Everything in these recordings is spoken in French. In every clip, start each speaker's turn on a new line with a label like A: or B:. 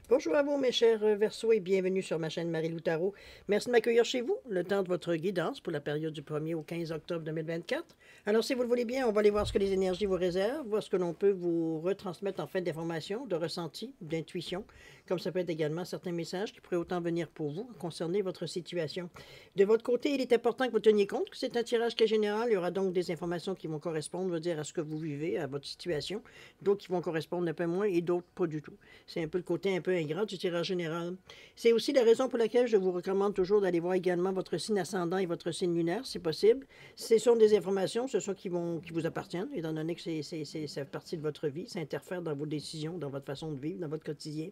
A: Bonjour à vous, mes chers Verseaux, et bienvenue sur ma chaîne Marie-Lou Tarot. Merci de m'accueillir chez vous, le temps de votre guidance pour la période du 1er au 15 octobre 2024. Alors, si vous le voulez bien, on va aller voir ce que les énergies vous réservent, voir ce que l'on peut vous retransmettre en fait d'informations, de ressentis, d'intuition, comme ça peut être également certains messages qui pourraient autant venir pour vous concerner votre situation. De votre côté, il est important que vous teniez compte que c'est un tirage qui est général. Il y aura donc des informations qui vont correspondre, veut dire, à ce que vous vivez, à votre situation, d'autres qui vont correspondre un peu moins et d'autres pas du tout. C'est un peu le côté un peu ingrat du tirage général. C'est aussi la raison pour laquelle je vous recommande toujours d'aller voir également votre signe ascendant et votre signe lunaire, si possible. Ce sont des informations, ce sont qui vous appartiennent, étant donné que ça fait partie de votre vie, ça interfère dans vos décisions, dans votre façon de vivre, dans votre quotidien.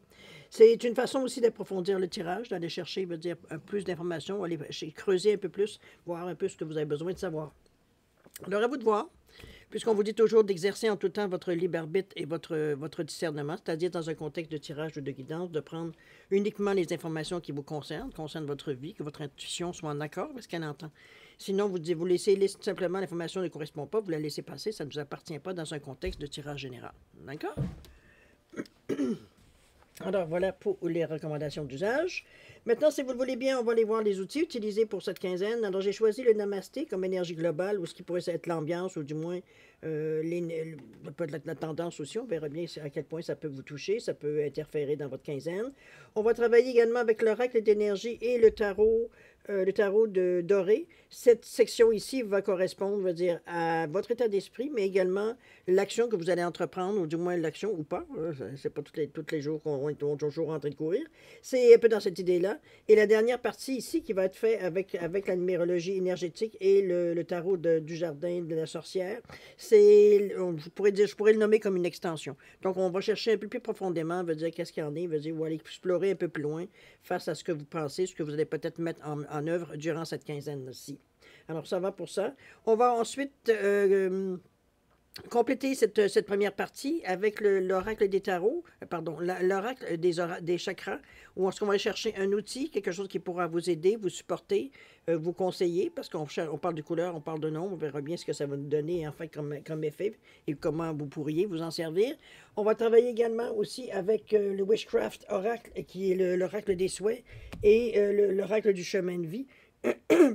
A: C'est une façon aussi d'approfondir le tirage, d'aller chercher, veut dire, plus d'informations, aller creuser un peu plus, voir un peu ce que vous avez besoin de savoir. Alors, à vous de voir. Puisqu'on vous dit toujours d'exercer en tout temps votre libre arbitre et votre discernement, c'est-à-dire dans un contexte de tirage ou de guidance, de prendre uniquement les informations qui vous concernent votre vie, que votre intuition soit en accord avec ce qu'elle entend. Sinon, vous laissez tout simplement l'information ne correspond pas, vous la laissez passer, ça ne vous appartient pas dans un contexte de tirage général. D'accord? Alors, voilà pour les recommandations d'usage. Maintenant, si vous le voulez bien, on va aller voir les outils utilisés pour cette quinzaine. Alors, j'ai choisi le Namasté comme énergie globale, ou ce qui pourrait être l'ambiance, ou du moins la tendance aussi. On verra bien à quel point ça peut vous toucher, ça peut interférer dans votre quinzaine. On va travailler également avec l'oracle d'énergie et le tarot doré. Cette section ici va correspondre, veut dire, à votre état d'esprit, mais également l'action que vous allez entreprendre, ou du moins l'action ou pas. C'est pas tous les jours qu'on est toujours en train de courir. C'est un peu dans cette idée-là. Et la dernière partie ici qui va être faite avec la numérologie énergétique et le tarot du jardin de la sorcière, je pourrais le nommer comme une extension. Donc, on va chercher un peu plus profondément, veut dire qu'est-ce qu'il y en est, veut dire, vous allez explorer un peu plus loin face à ce que vous pensez, ce que vous allez peut-être mettre en œuvre durant cette quinzaine-ci. Alors, ça va pour ça. On va ensuite compléter cette première partie avec l'oracle des tarots, pardon, l'oracle des chakras, où on va chercher un outil, quelque chose qui pourra vous aider, vous supporter, vous conseiller, parce qu'on parle de couleur, on parle de nom, on verra bien ce que ça va nous donner en fait comme effet et comment vous pourriez vous en servir. On va travailler également aussi avec le Witchcraft Oracle, qui est l'oracle des souhaits, et l'oracle du chemin de vie,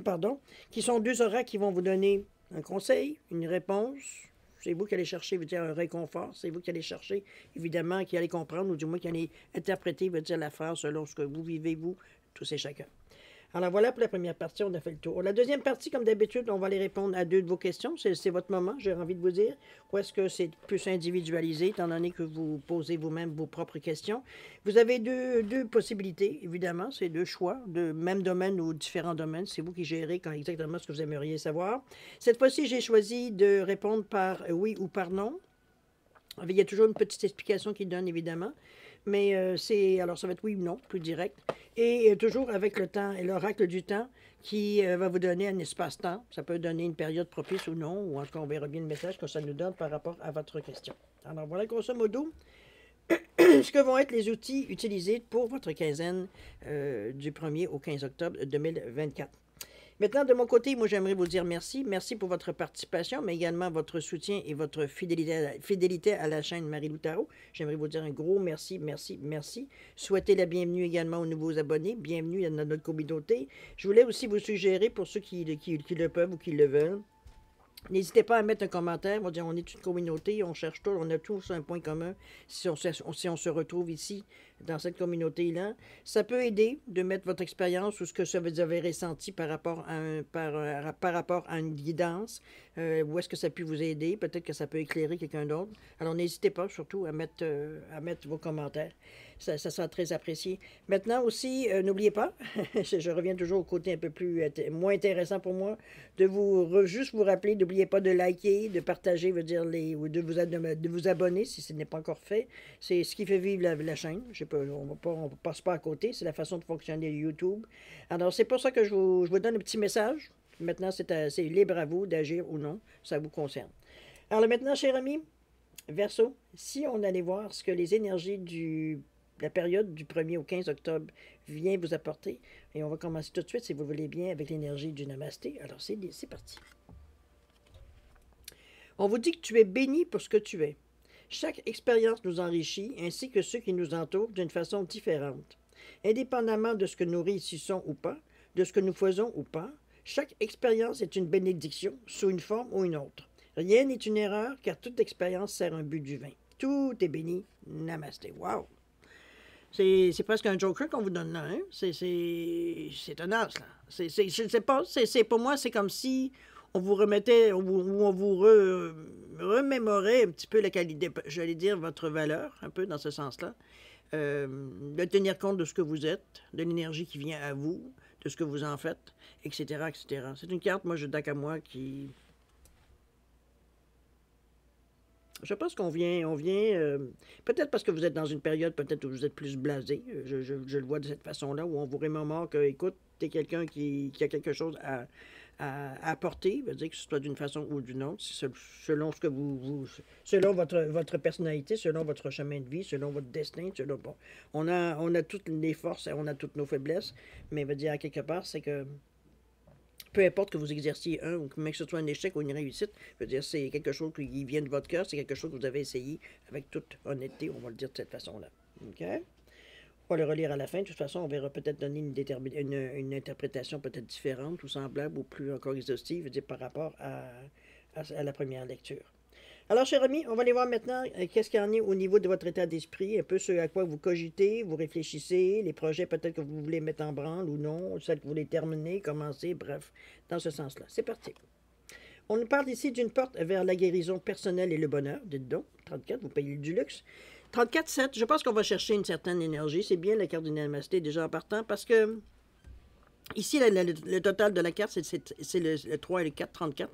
A: pardon, qui sont deux oracles qui vont vous donner un conseil, une réponse. C'est vous qui allez chercher, veut dire un réconfort. C'est vous qui allez chercher, évidemment, qui allez comprendre, ou du moins qui allez interpréter, veut dire la phrase selon ce que vous vivez, vous, tous et chacun. Alors voilà pour la première partie, on a fait le tour. La deuxième partie, comme d'habitude, on va aller répondre à deux de vos questions. C'est votre moment, j'ai envie de vous dire. Ou est-ce que c'est plus individualisé, étant donné que vous posez vous-même vos propres questions? Vous avez deux possibilités, évidemment. C'est deux choix, de même domaine ou différents domaines. C'est vous qui gérez exactement ce que vous aimeriez savoir. Cette fois-ci, j'ai choisi de répondre par oui ou par non. Il y a toujours une petite explication qui donne, évidemment. Mais alors ça va être oui ou non, plus direct. Et toujours avec le temps et l'oracle du temps qui va vous donner un espace-temps. Ça peut donner une période propice ou non, ou en tout cas, on verra bien le message que ça nous donne par rapport à votre question. Alors voilà, grosso modo, ce que vont être les outils utilisés pour votre quinzaine du 1er au 15 octobre 2024. Maintenant, de mon côté, moi, j'aimerais vous dire merci. Merci pour votre participation, mais également votre soutien et votre fidélité à la chaîne Marie-Lou Tarot. J'aimerais vous dire un gros merci, merci, merci. Souhaitez la bienvenue également aux nouveaux abonnés. Bienvenue dans notre communauté. Je voulais aussi vous suggérer, pour ceux qui le peuvent ou qui le veulent, n'hésitez pas à mettre un commentaire. On va dire, on est une communauté, on cherche tout, on a tous un point commun. Si on se retrouve ici, dans cette communauté-là, ça peut aider de mettre votre expérience ou ce que ça vous avez ressenti par rapport à une guidance. Où est-ce que ça peut vous aider? Peut-être que ça peut éclairer quelqu'un d'autre. Alors, n'hésitez pas surtout à mettre vos commentaires. Ça sera très apprécié. Maintenant aussi, n'oubliez pas, je reviens toujours au côté un peu moins intéressant pour moi, juste vous rappeler, n'oubliez pas de liker, de partager, veut dire ou de vous abonner si ce n'est pas encore fait. C'est ce qui fait vivre la chaîne. On ne passe pas à côté. C'est la façon de fonctionner YouTube. Alors, c'est pour ça que je vous donne un petit message. Maintenant, c'est libre à vous d'agir ou non. Ça vous concerne. Alors maintenant, cher ami, Verseau, si on allait voir ce que les énergies la période du 1er au 15 octobre vient vous apporter, et on va commencer tout de suite, si vous voulez bien, avec l'énergie du Namasté. Alors, c'est parti. On vous dit que tu es béni pour ce que tu es. Chaque expérience nous enrichit, ainsi que ceux qui nous entourent, d'une façon différente. Indépendamment de ce que nous réussissons ou pas, de ce que nous faisons ou pas, chaque expérience est une bénédiction, sous une forme ou une autre. Rien n'est une erreur, car toute expérience sert un but divin. Tout est béni. Namasté. Wow! C'est presque un joker qu'on vous donne là, hein? C'est tenace, là. Je ne sais pas, pour moi, c'est comme si on vous remettait, on vous remémorait un petit peu la qualité, j'allais dire, votre valeur, un peu dans ce sens-là. De tenir compte de ce que vous êtes, de l'énergie qui vient à vous, de ce que vous en faites, etc., etc. C'est une carte, moi, je moi, qui... Je pense qu'on vient, peut-être parce que vous êtes dans une période peut-être où vous êtes plus blasé, je le vois de cette façon-là, où on vous remémore que, écoute, t'es quelqu'un qui a quelque chose à apporter, veut dire que ce soit d'une façon ou d'une autre, selon ce que selon votre personnalité, selon votre chemin de vie, selon votre destin, selon, bon, on a toutes les forces, on a toutes nos faiblesses, mais veut dire à quelque part, c'est que peu importe que vous exerciez un, ou même que ce soit un échec ou une réussite, je veux dire, c'est quelque chose qui vient de votre cœur, c'est quelque chose que vous avez essayé avec toute honnêteté, on va le dire de cette façon-là. OK? On va le relire à la fin. De toute façon, on verra peut-être donner une interprétation peut-être différente ou semblable ou plus encore exhaustive, je veux dire, par rapport à la première lecture. Alors, chers amis, on va aller voir maintenant qu'est-ce qu'il y en est au niveau de votre état d'esprit, un peu ce à quoi vous cogitez, vous réfléchissez, les projets peut-être que vous voulez mettre en branle ou non, celles que vous voulez terminer, commencer, bref, dans ce sens-là. C'est parti. On nous parle ici d'une porte vers la guérison personnelle et le bonheur. Dites donc, 34, vous payez du luxe. 34-7, je pense qu'on va chercher une certaine énergie. C'est bien la carte du Namasté déjà en partant parce que ici, le total de la carte, c'est le 3 et le 4, 34,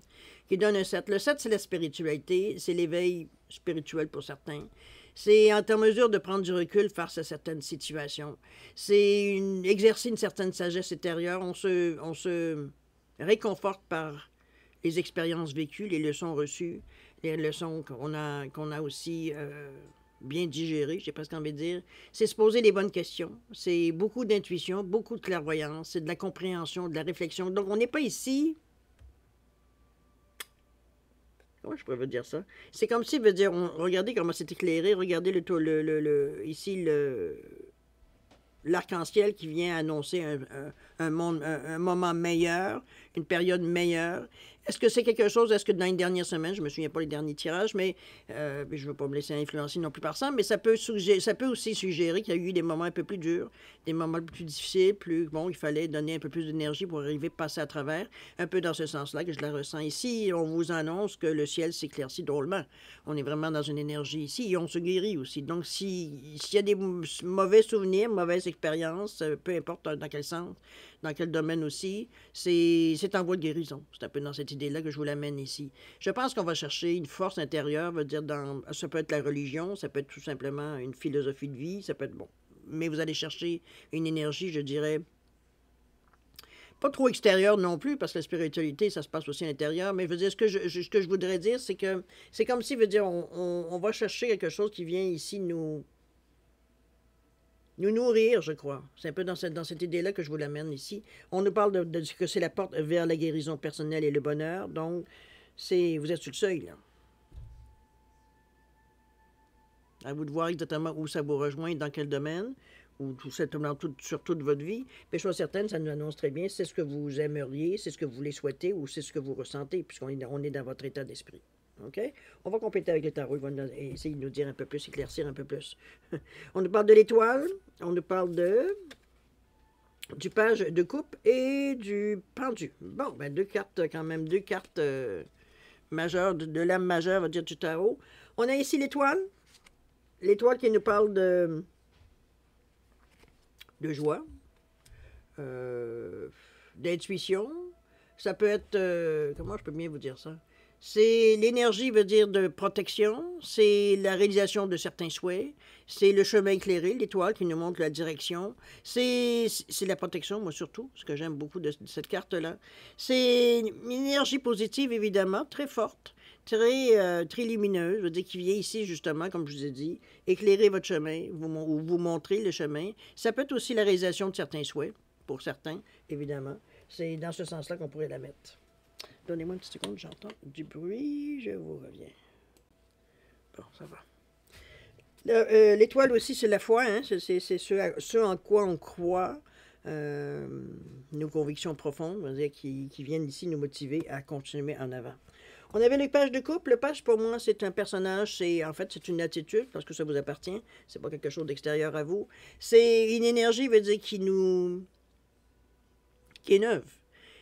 A: qui donne un 7. Le 7, c'est la spiritualité, c'est l'éveil spirituel pour certains. C'est être en mesure de prendre du recul face à certaines situations. C'est exercer une certaine sagesse intérieure. On se réconforte par les expériences vécues, les leçons reçues, les leçons qu'on a aussi bien digérées, j'ai presque envie de dire. C'est se poser les bonnes questions. C'est beaucoup d'intuition, beaucoup de clairvoyance, c'est de la compréhension, de la réflexion. Donc, on n'est pas ici... Comment je pourrais vous dire ça? C'est comme si, veut dire, regardez comment c'est éclairé, regardez ici l'arc-en-ciel qui vient annoncer un moment meilleur, une période meilleure. Est-ce que c'est quelque chose, est-ce que dans les dernières semaines, je ne me souviens pas les derniers tirages, mais je ne veux pas me laisser influencer non plus par ça, mais ça peut aussi suggérer qu'il y a eu des moments un peu plus durs, des moments plus difficiles, bon, il fallait donner un peu plus d'énergie pour arriver à passer à travers, un peu dans ce sens-là que je la ressens ici. On vous annonce que le ciel s'éclaircit drôlement. On est vraiment dans une énergie ici et on se guérit aussi. Donc, s'il y a des mauvais souvenirs, mauvaises expériences, peu importe dans quel sens, dans quel domaine aussi, c'est en voie de guérison. C'est un peu dans cette idée-là que je vous l'amène ici. Je pense qu'on va chercher une force intérieure, veut dire ça peut être la religion, ça peut être tout simplement une philosophie de vie, ça peut être bon. Mais vous allez chercher une énergie, je dirais, pas trop extérieure non plus, parce que la spiritualité, ça se passe aussi à l'intérieur, mais je veux dire, ce que je voudrais dire, c'est que c'est comme si, veut dire, on va chercher quelque chose qui vient ici nous nourrir, je crois. C'est un peu dans cette idée-là que je vous l'amène ici. On nous parle de ce que c'est la porte vers la guérison personnelle et le bonheur. Donc, vous êtes sur le seuil, là. À vous de voir exactement où ça vous rejoint, dans quel domaine, ou tout simplement sur toute votre vie. Mais je suis certaine, ça nous annonce très bien, c'est ce que vous aimeriez, c'est ce que vous voulez souhaiter, ou c'est ce que vous ressentez, puisqu'on est dans votre état d'esprit. OK? On va compléter avec le tarot. Il va essayer de nous dire un peu plus, éclaircir un peu plus. On nous parle de l'étoile. On nous parle du page de coupe et du pendu. Bon, ben deux cartes quand même, deux cartes majeures, de l'âme majeure, on va dire, du tarot. On a ici l'étoile. L'étoile qui nous parle de joie, d'intuition. Ça peut être... comment je peux bien vous dire ça? C'est l'énergie, veut dire, de protection, c'est la réalisation de certains souhaits, c'est le chemin éclairé, l'étoile qui nous montre la direction, c'est la protection, moi surtout, ce que j'aime beaucoup de cette carte-là. C'est une énergie positive, évidemment, très forte, très lumineuse, je veux dire, qui vient ici, justement, comme je vous ai dit, éclairer votre chemin, vous montrer le chemin. Ça peut être aussi la réalisation de certains souhaits, pour certains, évidemment. C'est dans ce sens-là qu'on pourrait la mettre. Donnez-moi une petite seconde, j'entends du bruit, je vous reviens. Bon, ça va. L'étoile aussi, c'est la foi, hein? C'est ce en quoi on croit, euh, nos convictions profondes, on va dire, qui viennent ici nous motiver à continuer en avant. On avait le page de couple. Le page, pour moi, c'est un personnage, en fait, c'est une attitude, parce que ça vous appartient. C'est pas quelque chose d'extérieur à vous. C'est une énergie, veut dire, qui est neuve.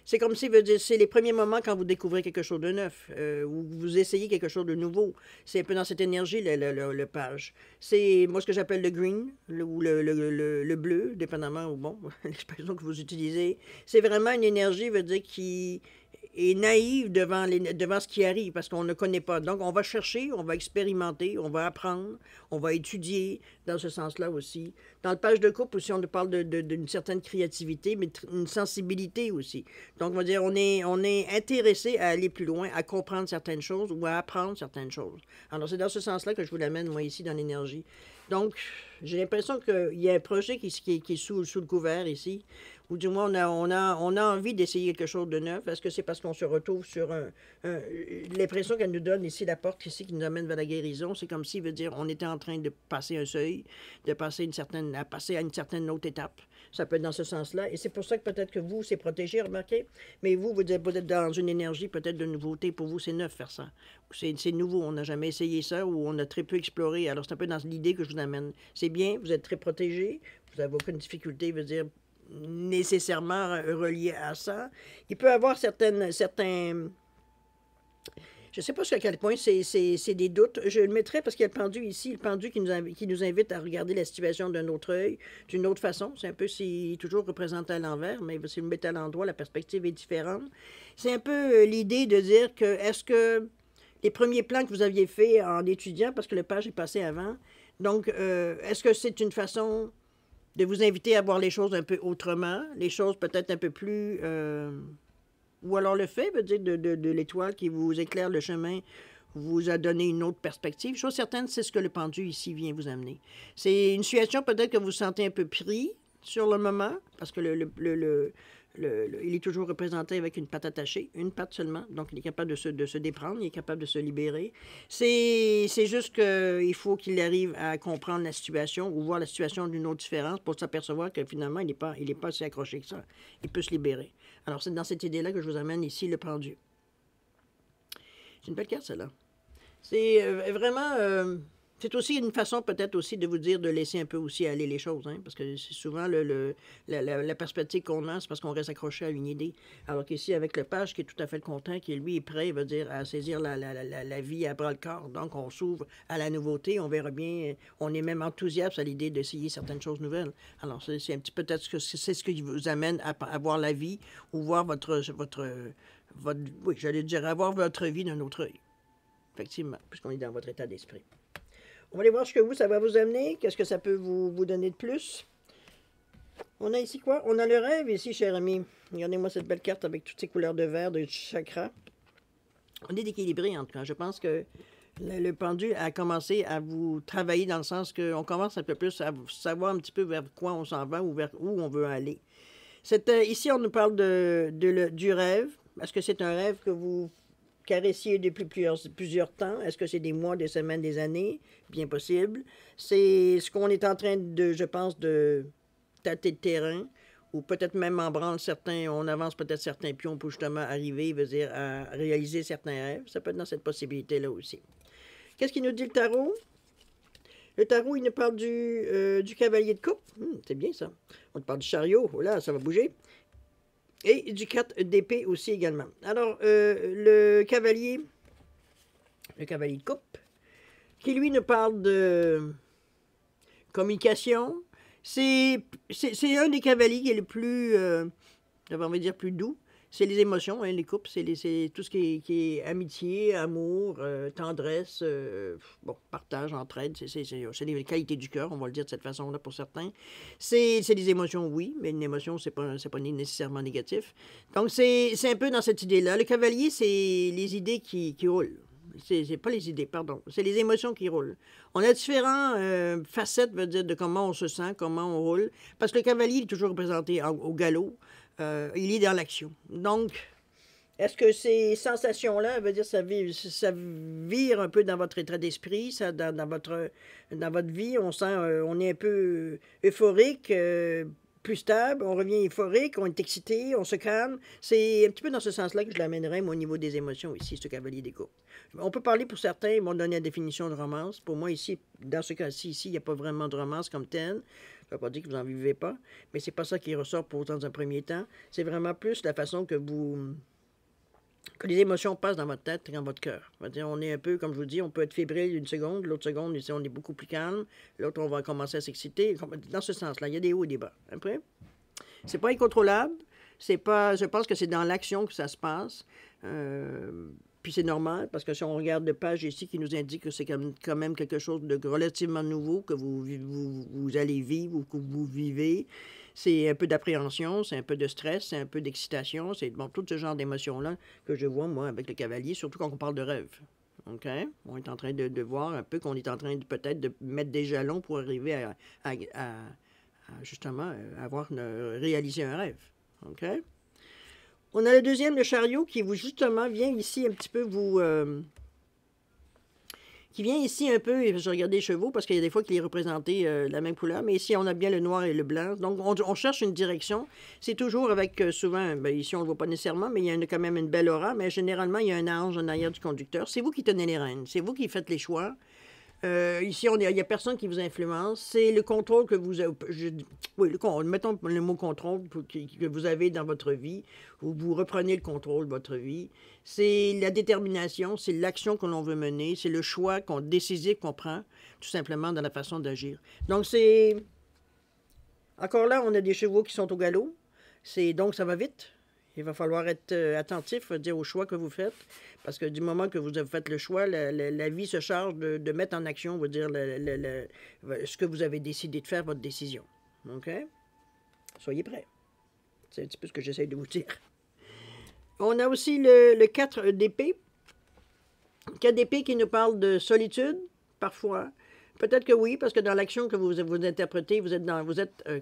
A: C'est comme si, veut dire, c'est les premiers moments quand vous découvrez quelque chose de neuf, ou vous essayez quelque chose de nouveau. C'est un peu dans cette énergie, le page. C'est moi ce que j'appelle le green, ou le bleu, dépendamment, ou bon, l'expression que vous utilisez. C'est vraiment une énergie, veut dire, qui est naïve devant ce qui arrive, parce qu'on ne connaît pas. Donc, on va chercher, on va expérimenter, on va apprendre, on va étudier, dans ce sens-là aussi. Dans le page de couple aussi, on nous parle d'une certaine créativité, mais une sensibilité aussi. Donc, on va dire, on est intéressé à aller plus loin, à comprendre certaines choses ou à apprendre certaines choses. Alors, c'est dans ce sens-là que je vous l'amène, moi, ici, dans l'énergie. Donc, j'ai l'impression qu'il y a un projet qui est sous le couvert ici, ou du moins on a envie d'essayer quelque chose de neuf. Est-ce que c'est parce qu'on se retrouve sur l'impression qu'elle nous donne ici, la porte ici qui nous amène vers la guérison, c'est comme si, veut dire, on était en train de passer un seuil, de passer à passer à une certaine autre étape. Ça peut être dans ce sens-là. Et c'est pour ça que peut-être que vous, c'est protégé, remarquez. Mais vous êtes peut-être dans une énergie peut-être de nouveauté. Pour vous, c'est neuf faire ça. C'est nouveau. On n'a jamais essayé ça ou on a très peu exploré. Alors, c'est un peu dans l'idée que je vous amène. C'est bien, vous êtes très protégé. Vous n'avez aucune difficulté, veut dire, nécessairement relié à ça. Il peut y avoir certains je ne sais pas jusqu'à quel point c'est des doutes. Je le mettrai parce qu'il y a le pendu ici, le pendu qui nous invite à regarder la situation d'un autre œil, d'une autre façon. C'est un peu si toujours représenté à l'envers, mais si vous le mettez à l'endroit, la perspective est différente. C'est un peu l'idée de dire que est-ce que les premiers plans que vous aviez faits en étudiant, parce que le page est passé avant, donc est-ce que c'est une façon de vous inviter à voir les choses un peu autrement, les choses peut-être un peu plus... ou alors le fait, veut dire, de l'étoile qui vous éclaire le chemin vous a donné une autre perspective. Chose certaine, c'est ce que le pendu ici vient vous amener. C'est une situation peut-être que vous vous sentez un peu pris sur le moment, parce que il est toujours représenté avec une patte attachée, une patte seulement, donc il est capable de se déprendre, il est capable de se libérer. C'est juste qu'il faut qu'il arrive à comprendre la situation ou voir la situation d'une autre différence pour s'apercevoir que finalement, il n'est pas si accroché que ça. Il peut se libérer. Alors, c'est dans cette idée-là que je vous amène ici le pendu. C'est une belle carte, celle-là. C'est vraiment... c'est aussi une façon peut-être aussi de vous dire de laisser un peu aussi aller les choses, hein, parce que c'est souvent la perspective qu'on a, c'est parce qu'on reste accroché à une idée. Alors qu'ici, avec le page qui est tout à fait content, qui lui est prêt, veut dire, à saisir la vie à bras-le-corps, donc on s'ouvre à la nouveauté, on verra bien, on est même enthousiaste à l'idée d'essayer certaines choses nouvelles. Alors c'est un petit peut-être que c'est ce qui vous amène à voir la vie ou voir oui, j'allais dire, avoir votre vie d'un autre œil. Effectivement, puisqu'on est dans votre état d'esprit. On va aller voir ce que ça va vous amener. Qu'est-ce que ça peut vous donner de plus? On a ici quoi? On a le rêve ici, cher ami. Regardez-moi cette belle carte avec toutes ces couleurs de vert, de chakra. On est équilibré, en tout cas. Je pense que le pendu a commencé à vous travailler dans le sens qu'on commence un peu plus à savoir un petit peu vers quoi on s'en va ou vers où on veut aller. Ici, on nous parle du rêve. Est-ce que c'est un rêve que vous caressiez depuis plusieurs temps? Est-ce que c'est des mois, des semaines, des années? Bien possible. C'est ce qu'on est en train je pense, de tâter le terrain, ou peut-être même en branle certains, on avance peut-être certains pions pour justement arriver, veut dire, à réaliser certains rêves. Ça peut être dans cette possibilité-là aussi. Qu'est-ce qu'il nous dit le tarot? Le tarot, il nous parle du cavalier de coupe. C'est bien ça. On nous parle du chariot. Oh là, ça va bouger. Et du 4 d'épée aussi également. Alors, le cavalier de coupe, qui lui nous parle de communication, c'est un des cavaliers qui est le plus, on va dire, plus doux. C'est les émotions, hein, les couples, c'est tout ce qui est amitié, amour, tendresse, bon, partage, entraide, c'est les qualités du cœur, on va le dire de cette façon-là pour certains. C'est des émotions, oui, mais une émotion, c'est pas nécessairement négatif. Donc, c'est un peu dans cette idée-là. Le cavalier, c'est les idées qui roulent. C'est pas les idées, pardon. C'est les émotions qui roulent. On a différentes facettes, veut dire, de comment on se sent, comment on roule. Parce que le cavalier est toujours représenté au galop. Il est dans l'action. Donc, Est-ce que ces sensations-là, veut dire, ça vire un peu dans votre état d'esprit, dans votre vie, on sent, on est un peu euphorique, plus stable, on revient euphorique, on est excité, on se calme. C'est un petit peu dans ce sens-là que je l'amènerais, moi, au niveau des émotions, ici, ce cavalier des coupes. On peut parler pour certains, ils vont donner la définition de romance. Pour moi, ici, dans ce cas-ci, ici, il n'y a pas vraiment de romance comme telle. Je ne veux pas dire que vous n'en vivez pas, mais c'est pas ça qui ressort pour autant dans un premier temps. C'est vraiment plus la façon que les émotions passent dans votre tête et dans votre cœur. On est un peu, comme je vous dis, on peut être fébrile une seconde, l'autre seconde, ici, on est beaucoup plus calme, l'autre, on va commencer à s'exciter. Dans ce sens-là, il y a des hauts et des bas. Après, c'est pas incontrôlable, c'est pas, je pense que c'est dans l'action que ça se passe. Puis c'est normal, parce que si on regarde de page ici qui nous indique que c'est quand même quelque chose de relativement nouveau que vous allez vivre ou que vous vivez, c'est un peu d'appréhension, c'est un peu de stress, c'est un peu d'excitation, c'est bon, tout ce genre d'émotions-là que je vois, moi, avec le cavalier, surtout quand on parle de rêve. OK? On est en train de voir un peu qu'on est en train de peut-être de mettre des jalons pour arriver à justement réaliser un rêve. OK? On a le deuxième, le chariot, qui vous justement vient ici un petit peu qui vient ici un peu, je regarde les chevaux parce qu'il y a des fois qu'il est représenté la même couleur, mais ici on a bien le noir et le blanc. Donc on cherche une direction. C'est toujours avec souvent, ben, ici on ne le voit pas nécessairement, mais il y a quand même une belle aura, mais généralement il y a un ange en arrière du conducteur. C'est vous qui tenez les rênes, c'est vous qui faites les choix. Ici, il n'y a personne qui vous influence. C'est le contrôle que vous avez. Oui, mettons le mot contrôle que vous avez dans votre vie, où vous reprenez le contrôle de votre vie. C'est la détermination, c'est l'action que l'on veut mener, c'est le choix décisif qu'on prend, tout simplement, dans la façon d'agir. Donc, c'est. Encore là, on a des chevaux qui sont au galop. Donc, ça va vite. Il va falloir être attentif, dire au choix que vous faites, parce que du moment que vous avez fait le choix, la vie se charge de mettre en action, dire ce que vous avez décidé de faire, votre décision. OK? Soyez prêts. C'est un petit peu ce que j'essaie de vous dire. On a aussi le 4 d'épée. 4 d'épée qui nous parle de solitude, parfois. Peut-être que oui, parce que dans l'action que vous interprétez, vous êtes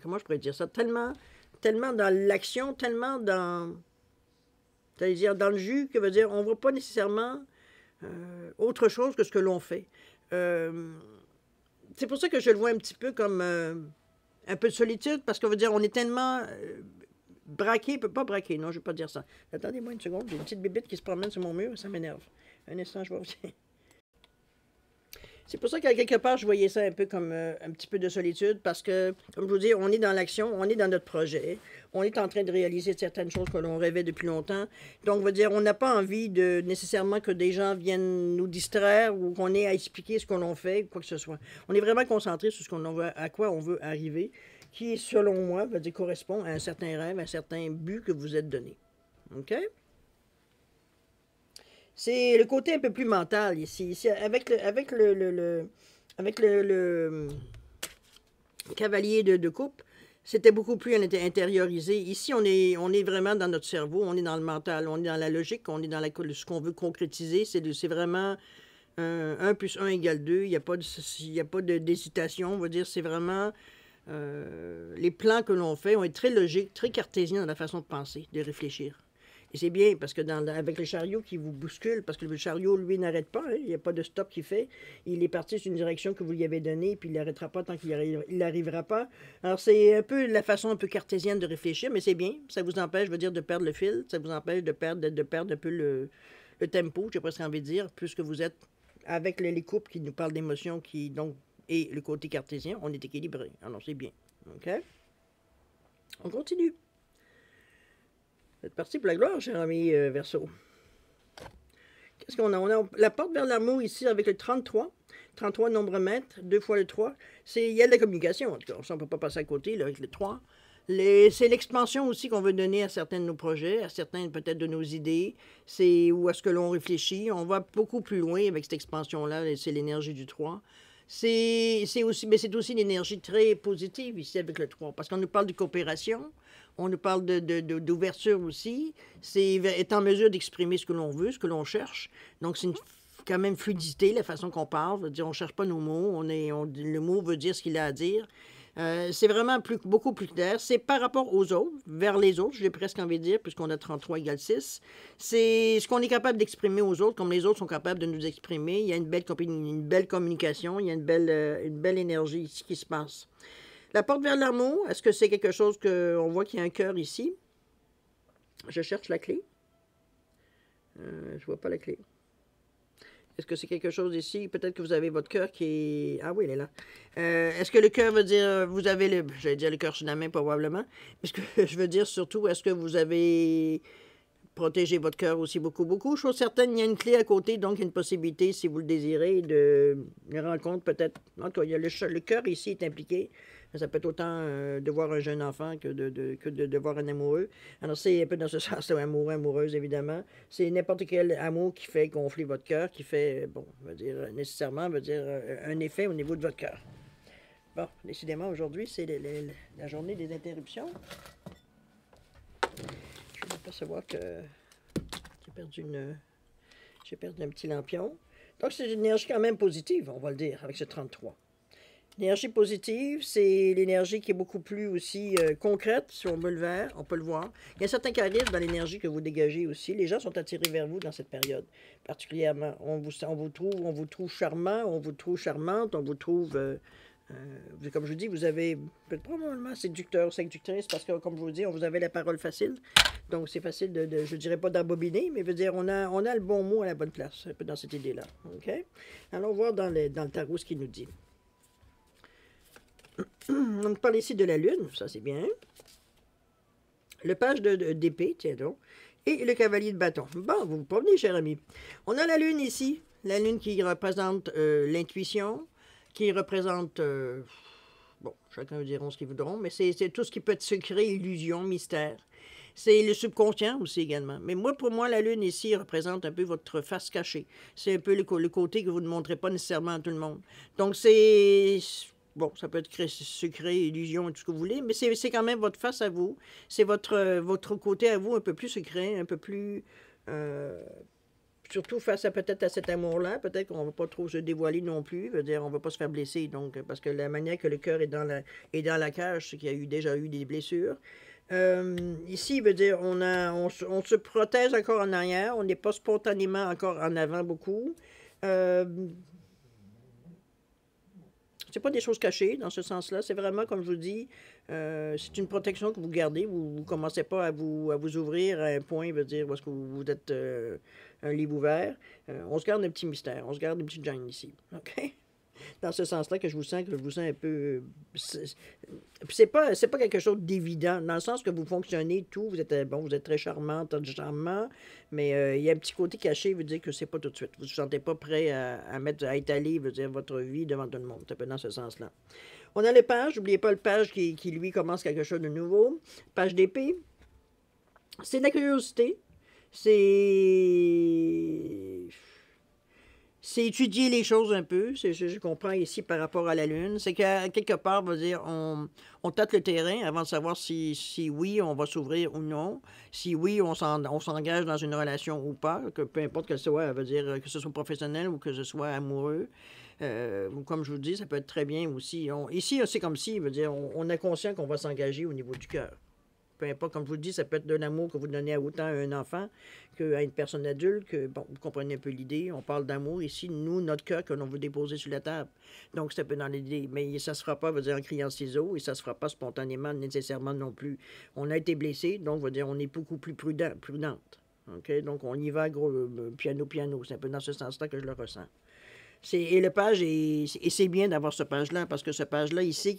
A: comment je pourrais dire ça, tellement dans l'action, tellement dans, c'est-à-dire dans le jus, que veut dire, on ne voit pas nécessairement autre chose que ce que l'on fait. C'est pour ça que je le vois un petit peu comme un peu de solitude, parce que veut dire, on est tellement braqué, pas braqué, non, je ne vais pas dire ça. Attendez-moi une seconde, j'ai une petite bébête qui se promène sur mon mur, ça m'énerve. Un instant, je vais revenir. C'est pour ça qu'à quelque part, je voyais ça un peu comme un petit peu de solitude, parce que, comme je vous dis, on est dans l'action, on est dans notre projet, on est en train de réaliser certaines choses que l'on rêvait depuis longtemps. Donc, on va dire, on n'a pas envie de nécessairement que des gens viennent nous distraire ou qu'on ait à expliquer ce que l'on fait, quoi que ce soit. On est vraiment concentré sur à quoi on veut arriver, qui, selon moi, va dire, correspond à un certain rêve, à un certain but que vous êtes donné. OK? C'est le côté un peu plus mental ici. Avec le cavalier de coupe, c'était beaucoup plus intériorisé. Ici, on est vraiment dans notre cerveau, on est dans le mental, on est dans la logique, on est dans ce qu'on veut concrétiser. C'est vraiment 1 plus 1 égale 2. Il n'y a pas d'hésitation. On va dire, c'est vraiment les plans que l'on fait. On est très logique, très cartésien dans la façon de penser, de réfléchir. Et c'est bien, parce que avec le chariot qui vous bouscule, parce que le chariot, lui, n'arrête pas, hein, il n'y a pas de stop qu'il fait. Il est parti sur une direction que vous lui avez donnée, puis il n'arrêtera pas tant qu'il n'arrivera pas. Alors, c'est un peu la façon un peu cartésienne de réfléchir, mais c'est bien. Ça vous empêche, je veux dire, de perdre le fil. Ça vous empêche de perdre un peu le tempo, j'ai presque envie de dire, puisque vous êtes avec les couples qui nous parlent d'émotions, et le côté cartésien, on est équilibré. Alors, c'est bien. OK? On continue. Vous êtes parti pour la gloire, cher ami Verseau. Qu'est-ce qu'on a? On a la porte vers l'amour ici avec le 33. 33 nombre mètres, 2 fois le 3. Il y a de la communication, en tout cas. On ne peut pas passer à côté là, avec le 3. C'est l'expansion aussi qu'on veut donner à certains de nos projets, à certains peut-être de nos idées. C'est où est-ce que l'on réfléchit. On va beaucoup plus loin avec cette expansion-là. C'est l'énergie du 3. Mais c'est aussi une énergie très positive ici avec le 3. Parce qu'on nous parle de coopération. On nous parle d'ouverture aussi. C'est être en mesure d'exprimer ce que l'on veut, ce que l'on cherche. Donc, c'est quand même fluidité, la façon qu'on parle. On ne cherche pas nos mots. Le mot veut dire ce qu'il a à dire. C'est vraiment beaucoup plus clair. C'est par rapport aux autres, vers les autres, j'ai presque envie de dire, puisqu'on a 33 égale 6. C'est ce qu'on est capable d'exprimer aux autres, comme les autres sont capables de nous exprimer. Il y a une belle communication, il y a une belle énergie ici qui se passe. La porte vers l'amour, est-ce que c'est quelque chose qu'on voit qu'il y a un cœur ici? Je cherche la clé. Je vois pas la clé. Est-ce que c'est quelque chose ici? Peut-être que vous avez votre cœur qui est... Ah oui, il est là. Est-ce que le cœur veut dire... Vous avez le... J'allais dire le cœur sur la main, probablement. Mais ce que je veux dire surtout, est-ce que vous avez protégé votre cœur aussi beaucoup, beaucoup? Chose certaine, il y a une clé à côté, donc il y a une possibilité, si vous le désirez, de rencontre peut-être... En tout cas, il y a le cœur ici est impliqué. Ça peut être autant de voir un jeune enfant que de voir un amoureux. Alors, c'est un peu dans ce sens, amoureux, amoureuse, évidemment. C'est n'importe quel amour qui fait gonfler votre cœur, qui fait, bon, veut dire, nécessairement, veut dire un effet au niveau de votre cœur. Bon, décidément, aujourd'hui, c'est la journée des interruptions. Je viens de percevoir que j'ai perdu un petit lampion. Donc, c'est une énergie quand même positive, on va le dire, avec ce 33. L'énergie positive, c'est l'énergie qui est beaucoup plus aussi concrète, si on veut le voir, on peut le voir. Il y a un certain charisme dans l'énergie que vous dégagez aussi. Les gens sont attirés vers vous dans cette période, particulièrement. On vous trouve charmant, on vous trouve charmante, on vous trouve, comme je vous dis, vous avez probablement séducteur, séductrice, parce que, comme je vous dis, on vous avait la parole facile. Donc, c'est facile je dirais pas d'embobiner, mais veut dire, on a le bon mot à la bonne place, un peu dans cette idée-là. OK? Allons voir dans le tarot ce qu'il nous dit. On parle ici de la lune, ça c'est bien. Le page d'épée, tiens donc. Et le cavalier de bâton. Bon, vous vous promenez, cher ami. On a la lune ici. La lune qui représente l'intuition, qui représente... bon, chacun diront ce qu'ils voudront, mais c'est tout ce qui peut être secret, illusion, mystère. C'est le subconscient aussi également. Mais moi, pour moi, la lune ici représente un peu votre face cachée. C'est un peu le côté que vous ne montrez pas nécessairement à tout le monde. Donc, c'est... Bon, ça peut être secret, illusion et tout ce que vous voulez, mais c'est quand même votre face à vous. C'est votre côté à vous un peu plus secret, un peu plus... surtout face à peut-être à cet amour-là, peut-être qu'on ne va pas trop se dévoiler non plus, veut dire on ne va pas se faire blesser, donc parce que la manière que le cœur est dans la cage, c'est qu'il y a déjà eu des blessures. Ici, veut dire on se protège encore en arrière, on n'est pas spontanément encore en avant beaucoup. C'est pas des choses cachées dans ce sens-là. C'est vraiment, comme je vous dis, c'est une protection que vous gardez. Vous ne commencez pas à vous ouvrir à un point, veut dire, parce que vous êtes un livre ouvert. On se garde un petit mystère. On se garde une petite gêne ici. OK? Dans ce sens-là que je vous sens un peu... C'est pas quelque chose d'évident, dans le sens que vous fonctionnez tout, vous êtes très charmante, charmant, mais il y a un petit côté caché, veut dire que c'est pas tout de suite. Vous ne vous sentez pas prêt à étaler, veut dire, votre vie devant tout le monde. C'est un peu dans ce sens-là. On a le page, n'oubliez pas le page qui lui commence quelque chose de nouveau. Page d'épée. C'est de la curiosité. C'est étudier les choses un peu, je comprends ici par rapport à la Lune. C'est qu'à quelque part, va dire, on tâte le terrain avant de savoir si oui, on va s'ouvrir ou non. Si oui, on s'engage dans une relation ou pas, que peu importe que ce soit, veut dire, que ce soit professionnel ou que ce soit amoureux. Comme je vous dis, ça peut être très bien aussi. Ici, c'est comme si, veut dire, on est conscient qu'on va s'engager au niveau du cœur. Peu importe, comme je vous le dis, ça peut être de l'amour que vous donnez autant à un enfant qu'à une personne adulte. Bon, vous comprenez un peu l'idée. On parle d'amour ici, nous, notre cœur que l'on veut déposer sur la table. Donc, c'est un peu dans l'idée. Mais ça ne se fera pas, veut dire, en criant ciseaux, et ça ne se fera pas spontanément, nécessairement non plus. On a été blessé, donc, veut dire, on est beaucoup plus prudente. OK? Donc, on y va, gros, piano. C'est un peu dans ce sens-là que je le ressens. Et le page, et c'est bien d'avoir ce page-là, parce que ce page-là, ici,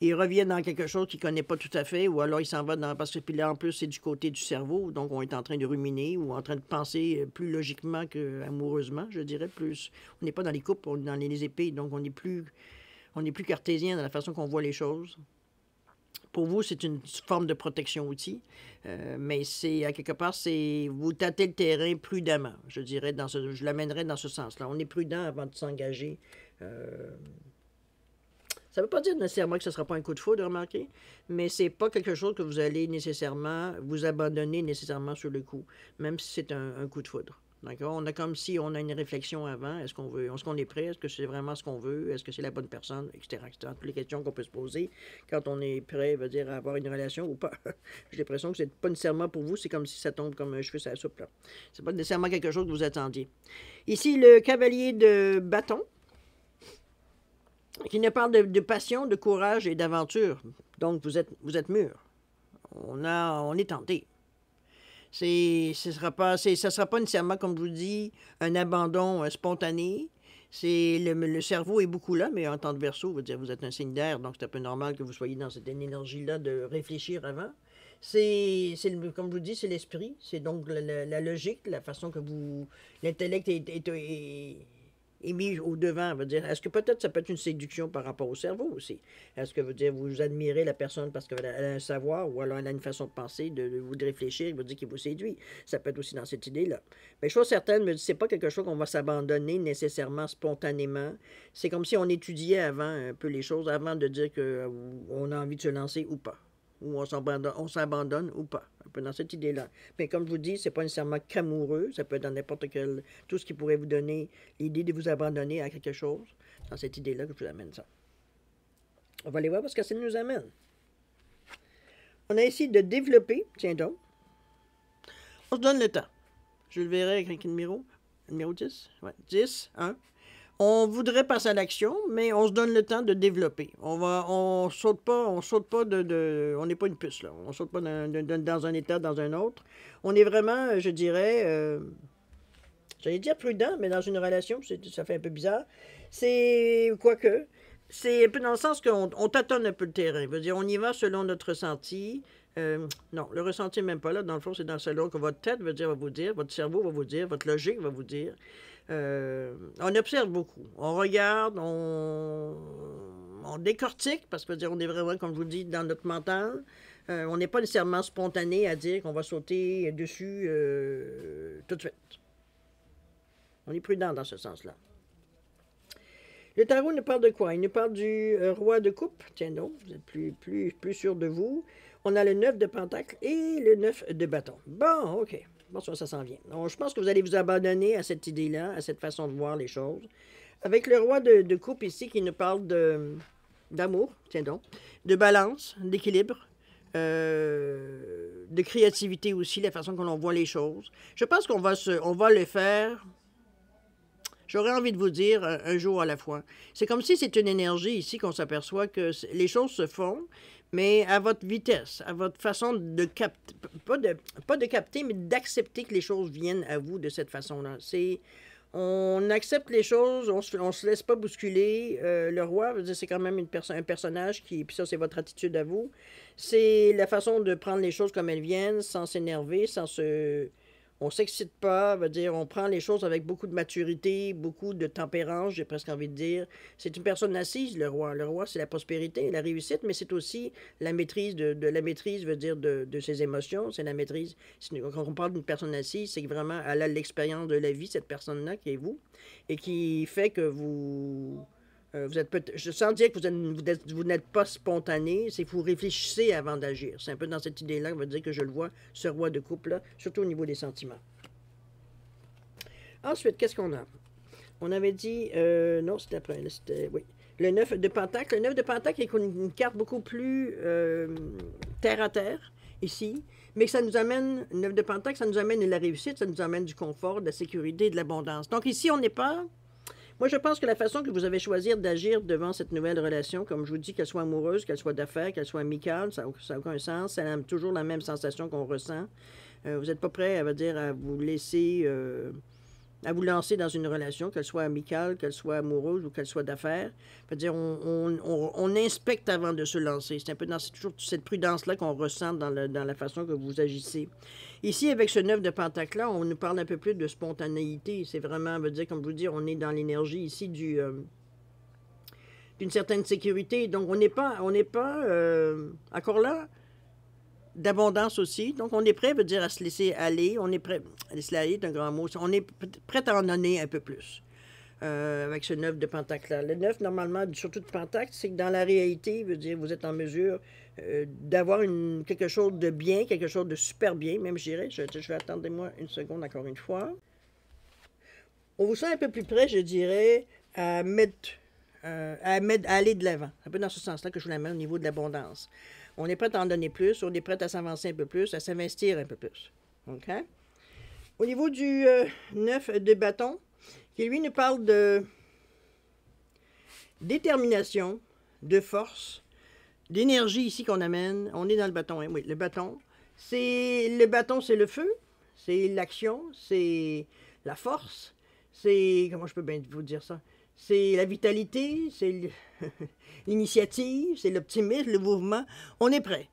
A: il revient dans quelque chose qu'il ne connaît pas tout à fait, ou alors il s'en va dans... Parce que puis là, en plus, c'est du côté du cerveau, donc on est en train de ruminer, ou en train de penser plus logiquement qu'amoureusement, je dirais, plus... On n'est pas dans les coupes, on est dans les épées, donc on est plus cartésien dans la façon qu'on voit les choses. Pour vous, c'est une forme de protection aussi, mais c'est, à quelque part, c'est vous tâtez le terrain prudemment, je dirais, je l'amènerais dans ce sens-là. On est prudent avant de s'engager. Ça ne veut pas dire nécessairement que ce ne sera pas un coup de foudre, remarquez, mais c'est pas quelque chose que vous allez nécessairement vous abandonner nécessairement sur le coup, même si c'est un coup de foudre. D'accord? On a comme si on a une réflexion avant. Est-ce qu'on est prêt? Est-ce que c'est vraiment ce qu'on veut? Est-ce que c'est la bonne personne? Etc., etc. Toutes les questions qu'on peut se poser quand on est prêt, veut dire, à avoir une relation ou pas. J'ai l'impression que c'est pas nécessairement pour vous, c'est comme si ça tombe comme un cheveu sur la soupe, là. C'est pas nécessairement quelque chose que vous attendiez. Ici, le cavalier de bâton, qui ne parle de passion, de courage et d'aventure. Donc, vous êtes mûr. On est tenté. Ça ne sera pas nécessairement, comme je vous dis, un abandon spontané. Le cerveau est beaucoup là, mais en temps de Verseau, vous êtes un signe d'air, donc c'est un peu normal que vous soyez dans cette énergie-là de réfléchir avant. Comme je vous dis, c'est l'esprit, c'est donc la logique, la façon que l'intellect est mis au devant. Veut dire, est-ce que peut-être ça peut être une séduction par rapport au cerveau aussi? Est-ce que vous admirez la personne parce qu'elle a un savoir ou alors elle a une façon de penser, de réfléchir, vous dire qu'il vous séduit? Ça peut être aussi dans cette idée-là. Mais chose certaine, c'est pas quelque chose qu'on va s'abandonner nécessairement spontanément. C'est comme si on étudiait avant un peu les choses, avant de dire qu'on a envie de se lancer ou pas. Ou on s'abandonne ou pas. Un peu dans cette idée-là. Mais comme je vous dis, c'est pas nécessairement qu'amoureux. Ça peut être dans n'importe quel... Tout ce qui pourrait vous donner l'idée de vous abandonner à quelque chose. Dans cette idée-là que je vous amène ça. On va aller voir parce que ça nous amène. On a essayé de développer. Tiens donc. On se donne le temps. Je le verrai avec le numéro. Numéro 10. Ouais. 10, 1. On voudrait passer à l'action, mais on se donne le temps de développer. On saute pas on n'est pas une puce, là. On saute pas dans un état, dans un autre. On est vraiment, je dirais, j'allais dire prudent, mais dans une relation, ça fait un peu bizarre. C'est un peu dans le sens qu'on tâtonne un peu le terrain. Je veux dire, on y va selon notre ressenti. Non, le ressenti même pas là. Dans le fond, c'est dans selon que votre tête va vous dire, votre cerveau va vous dire, votre logique va vous dire. On observe beaucoup. On regarde, on décortique, parce que dire, on est vraiment, comme je vous dis, dans notre mental. On n'est pas nécessairement spontané à dire qu'on va sauter dessus tout de suite. On est prudent dans ce sens-là. Le tarot nous parle de quoi? Il nous parle du roi de coupe. Tiens donc, vous êtes plus sûr de vous. On a le 9 de pentacle et le 9 de bâton. Bon, OK. Bon, ça s'en vient. Donc, je pense que vous allez vous abandonner à cette idée-là, à cette façon de voir les choses. Avec le roi de coupe ici qui nous parle d'amour, tiens donc, de balance, d'équilibre, de créativité aussi, la façon que l'on voit les choses. Je pense qu'on va le faire... J'aurais envie de vous dire un jour à la fois. C'est comme si c'est une énergie ici qu'on s'aperçoit que les choses se font, mais à votre vitesse, à votre façon de capter, pas de capter, mais d'accepter que les choses viennent à vous de cette façon-là. On accepte les choses, on se laisse pas bousculer. Le roi, c'est quand même un personnage qui, puis ça c'est votre attitude à vous, c'est la façon de prendre les choses comme elles viennent, sans s'énerver, on s'excite pas, on prend les choses avec beaucoup de maturité, beaucoup de tempérance, j'ai presque envie de dire. C'est une personne assise, le roi. Le roi, c'est la prospérité, la réussite, mais c'est aussi la maîtrise de ses émotions, c'est la maîtrise. Quand on parle d'une personne assise, c'est que vraiment, elle a l'expérience de la vie, cette personne-là, qui est vous, et qui fait que je sens dire que vous n'êtes pas spontané, c'est que vous réfléchissez avant d'agir. C'est un peu dans cette idée-là que dire que je le vois, ce roi de coupe-là, surtout au niveau des sentiments. Ensuite, qu'est-ce qu'on a? On avait dit... non, c'était après. Oui. Le 9 de pentacle. Le 9 de pentacle est une carte beaucoup plus terre-à-terre, ici, mais que ça nous amène... Le 9 de pentacle, ça nous amène la réussite, ça nous amène du confort, de la sécurité, de l'abondance. Donc ici, on n'est pas... Moi, je pense que la façon que vous avez choisi d'agir devant cette nouvelle relation, comme je vous dis, qu'elle soit amoureuse, qu'elle soit d'affaires, qu'elle soit amicale, ça n'a aucun sens. Ça a toujours la même sensation qu'on ressent. Vous n'êtes pas prêt, à vous laisser, à vous lancer dans une relation, qu'elle soit amicale, qu'elle soit amoureuse ou qu'elle soit d'affaires. On inspecte avant de se lancer. C'est un peu toujours cette prudence-là qu'on ressent dans la façon que vous agissez. Ici, avec ce 9 de pentacle-là, on nous parle un peu plus de spontanéité. C'est vraiment, comme je vous dis, on est dans l'énergie ici d'une certaine sécurité. Donc, on n'est pas encore là, d'abondance aussi. Donc, on est prêt, à se laisser aller. On est prêt, à laisser aller, c'est un grand mot. On est prêt à en donner un peu plus. Avec ce 9 de pentacle-là. Le 9, normalement, surtout de pentacle, c'est que dans la réalité, vous êtes en mesure d'avoir quelque chose de bien, quelque chose de super bien, même je dirais. Je vais attendre-moi une seconde encore une fois. On vous sent un peu plus près, je dirais, à aller de l'avant. C'est un peu dans ce sens-là que je vous l'amène au niveau de l'abondance. On est prêt à en donner plus, on est prêt à s'avancer un peu plus, à s'investir un peu plus. OK? Au niveau du 9 de bâton, qui lui nous parle de détermination, de force, d'énergie ici qu'on amène. On est dans le bâton, hein? Oui, le bâton. Le bâton, c'est le feu, c'est l'action, c'est la force, c'est, comment je peux bien vous dire ça? C'est la vitalité, c'est l'initiative, c'est l'optimisme, le mouvement. On est prêt.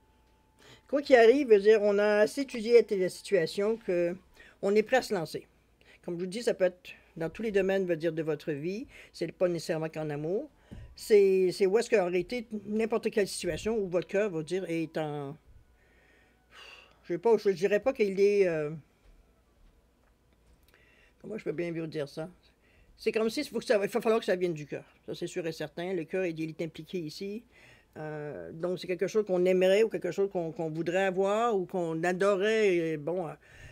A: Quoi qu'il arrive, veut dire, on a assez étudié la situation que on est prêt à se lancer. Comme je vous dis, ça peut être dans tous les domaines, veut dire, de votre vie. C'est pas nécessairement qu'en amour. C'est où est-ce qu'en réalité, n'importe quelle situation où votre cœur va dire est en. Je ne dirais pas qu'il est. Comment je peux bien vous dire ça? C'est comme si il va falloir que ça vienne du cœur. Ça, c'est sûr et certain. Le cœur, il est impliqué ici. Donc, c'est quelque chose qu'on aimerait ou quelque chose qu'on voudrait avoir ou qu'on adorait. Et bon,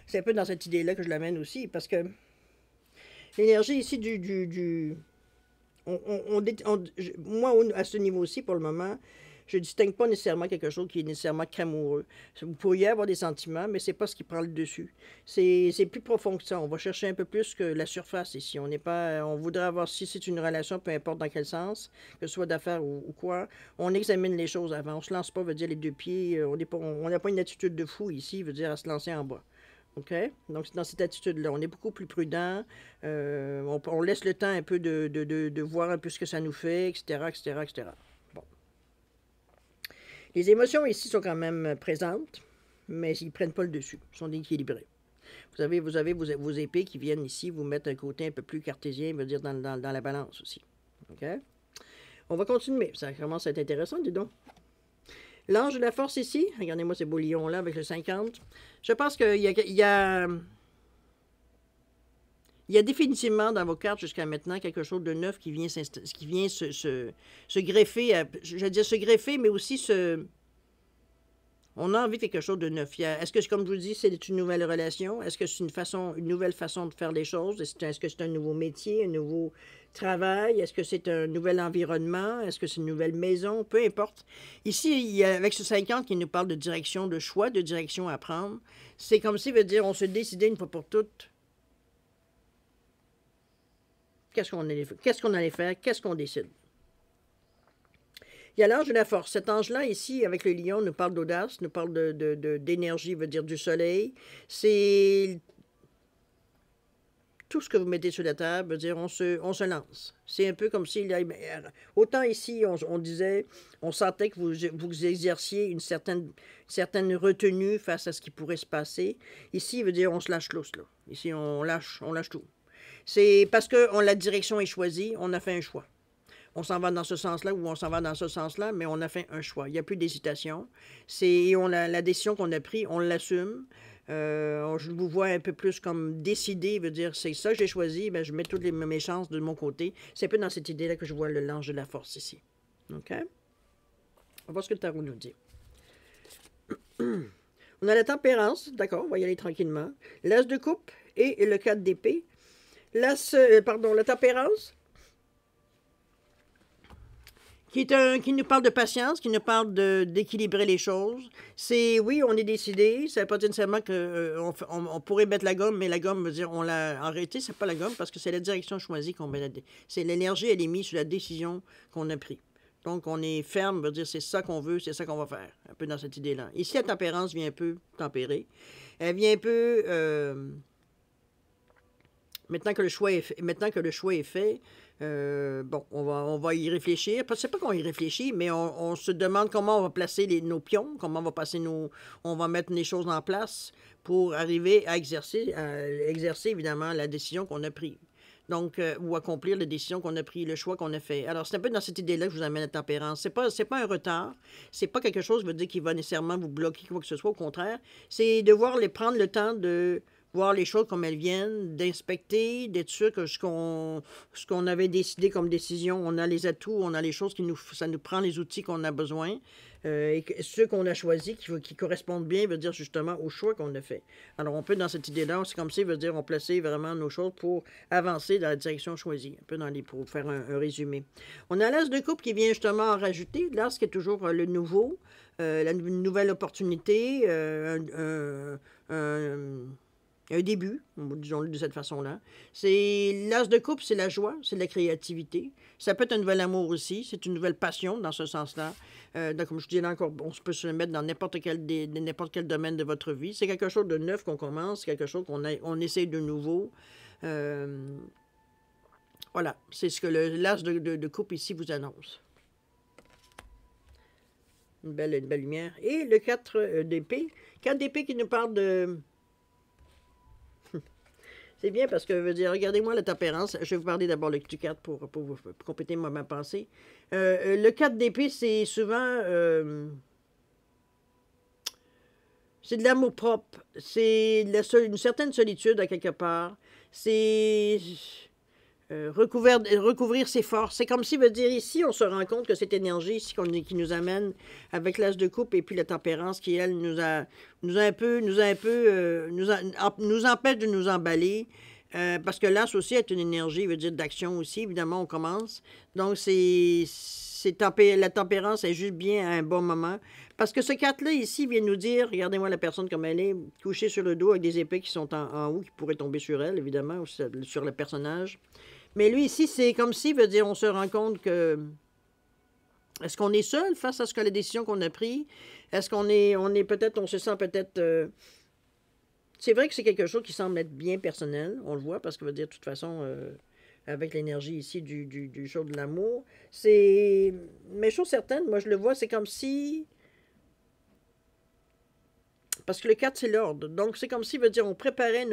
A: c'est un peu dans cette idée-là que je l'amène aussi. Parce que l'énergie ici moi, à ce niveau-ci, pour le moment, je ne distingue pas nécessairement quelque chose qui est nécessairement cramoureux. Vous pourriez avoir des sentiments, mais c'est pas ce qui prend le dessus. C'est plus profond que ça. On va chercher un peu plus que la surface ici. On n'est pas, on voudrait avoir, si c'est une relation, peu importe dans quel sens, que ce soit d'affaires ou quoi, on examine les choses avant. On se lance pas, veut dire les deux pieds. On n'a pas une attitude de fou ici, veut dire à se lancer en bas. OK? Donc, c'est dans cette attitude-là. On est beaucoup plus prudent. On laisse le temps un peu de voir un peu ce que ça nous fait, etc., etc., etc. Bon. Les émotions ici sont quand même présentes, mais ils ne prennent pas le dessus. Ils sont équilibrés. Vous avez vos épées qui viennent ici vous mettre un côté un peu plus cartésien, veut dire dans la balance aussi. OK? On va continuer. Ça commence à être intéressant, dis donc. L'ange de la force ici, regardez-moi ces beaux lions-là avec le 50. Je pense qu'il y a définitivement dans vos cartes jusqu'à maintenant quelque chose de neuf qui vient se greffer, je veux dire se greffer, mais aussi on a envie de quelque chose de neuf. Est-ce que, comme je vous dis, c'est une nouvelle relation? Est-ce que c'est une nouvelle façon de faire les choses? Est-ce que c'est un nouveau métier, un nouveau travail? Est-ce que c'est un nouvel environnement? Est-ce que c'est une nouvelle maison? Peu importe. Ici, avec ce 50 qui nous parle de direction, de choix, de direction à prendre, c'est comme si, veut dire, on se décidait une fois pour toutes. Qu'est-ce qu'on allait faire? Qu'est-ce qu'on décide? Il y a l'ange de la force. Cet ange-là, ici, avec le lion, nous parle d'audace, nous parle d'énergie, veut dire du soleil. C'est tout ce que vous mettez sur la table, veut dire on se lance. C'est un peu comme si, autant ici, on disait, on sentait que vous exerciez une certaine retenue face à ce qui pourrait se passer. Ici, veut dire on se lâche lousse, là. Ici, on lâche tout. C'est parce que la direction est choisie, on a fait un choix. On s'en va dans ce sens-là ou on s'en va dans ce sens-là, mais on a fait un choix. Il n'y a plus d'hésitation. La décision qu'on a prise, on l'assume. Je vous vois un peu plus comme décider, veut dire c'est ça que j'ai choisi, ben, je mets toutes mes chances de mon côté. C'est un peu dans cette idée-là que je vois l'ange de la force ici. OK? On va voir ce que le tarot nous dit. On a la tempérance, d'accord, on va y aller tranquillement. L'as de coupe et le 4 d'épée. La tempérance, qui nous parle de patience, qui nous parle d'équilibrer les choses. C'est, oui, on est décidé, ça ne veut pas dire nécessairement qu'on pourrait mettre la gomme, mais la gomme veut dire, on l'a arrêté, c'est pas la gomme, parce que c'est la direction choisie qu'on met. C'est l'énergie, elle est mise sur la décision qu'on a prise. Donc, on est ferme, veut dire, c'est ça qu'on veut, c'est ça qu'on va faire. Un peu dans cette idée-là. Ici, la tempérance vient un peu tempérer. Elle vient un peu... Maintenant que le choix est fait, bon, on va y réfléchir. C'est pas qu'on y réfléchit, mais on se demande comment on va placer nos pions, comment on va mettre les choses en place pour arriver à exercer évidemment la décision qu'on a prise. Donc, ou accomplir la décision qu'on a prise, le choix qu'on a fait. Alors, c'est un peu dans cette idée-là que je vous amène la tempérance. C'est pas un retard. C'est pas quelque chose, veut dire, qui va nécessairement vous bloquer quoi que ce soit. Au contraire, c'est devoir prendre le temps de voir les choses comme elles viennent, d'inspecter, d'être sûr que ce qu'on avait décidé comme décision, on a les atouts, on a les choses ça nous prend les outils qu'on a besoin, et que ceux qu'on a choisis qui correspondent bien, veut dire justement au choix qu'on a fait. Alors on peut, dans cette idée-là, c'est comme si, veut dire, on plaçait vraiment nos choses pour avancer dans la direction choisie, un peu pour faire un résumé. On a l'as de coupe qui vient justement en rajouter, l'as qui est toujours le nouveau, une nouvelle opportunité, un début, disons-le de cette façon-là. C'est l'as de coupe, c'est la joie, c'est la créativité. Ça peut être un nouvel amour aussi, c'est une nouvelle passion dans ce sens-là. Donc, comme je dis là encore, on peut se mettre dans n'importe quel domaine de votre vie. C'est quelque chose de neuf qu'on commence, quelque chose qu'on essaie de nouveau. Voilà, c'est ce que l'as de coupe ici vous annonce. Une belle lumière. Et le 4 d'épée. 4 d'épée qui nous parle de... C'est bien parce que, je veux dire, regardez-moi la tempérance. Je vais vous parler d'abord du 4 pour compléter ma pensée. Le 4 d'épée, c'est souvent... c'est de l'amour propre. C'est une certaine solitude à quelque part. C'est... recouvrir ses forces. C'est comme si, veut dire, ici, on se rend compte que cette énergie ici qui nous amène avec l'as de coupe et puis la tempérance qui, elle, nous empêche de nous emballer. Parce que l'as aussi est une énergie, veut dire d'action aussi, évidemment, on commence. Donc, la tempérance est juste bien à un bon moment. Parce que ce 4-là, ici, vient nous dire, regardez-moi la personne comme elle est, couchée sur le dos avec des épées qui sont en haut, qui pourraient tomber sur elle, évidemment, ou sur le personnage. Mais lui, ici, c'est comme si, veut dire, on se rend compte que... Est-ce qu'on est seul face à la décision qu'on a prise? Est-ce qu'on est peut-être, on se sent peut-être... C'est vrai que c'est quelque chose qui semble être bien personnel, on le voit, parce que, veut dire, de toute façon, avec l'énergie ici du jour de l'amour, c'est... Mais chose certaine, moi, je le vois, c'est comme si... Parce que le 4, c'est l'ordre. Donc, c'est comme si, veut dire, on préparait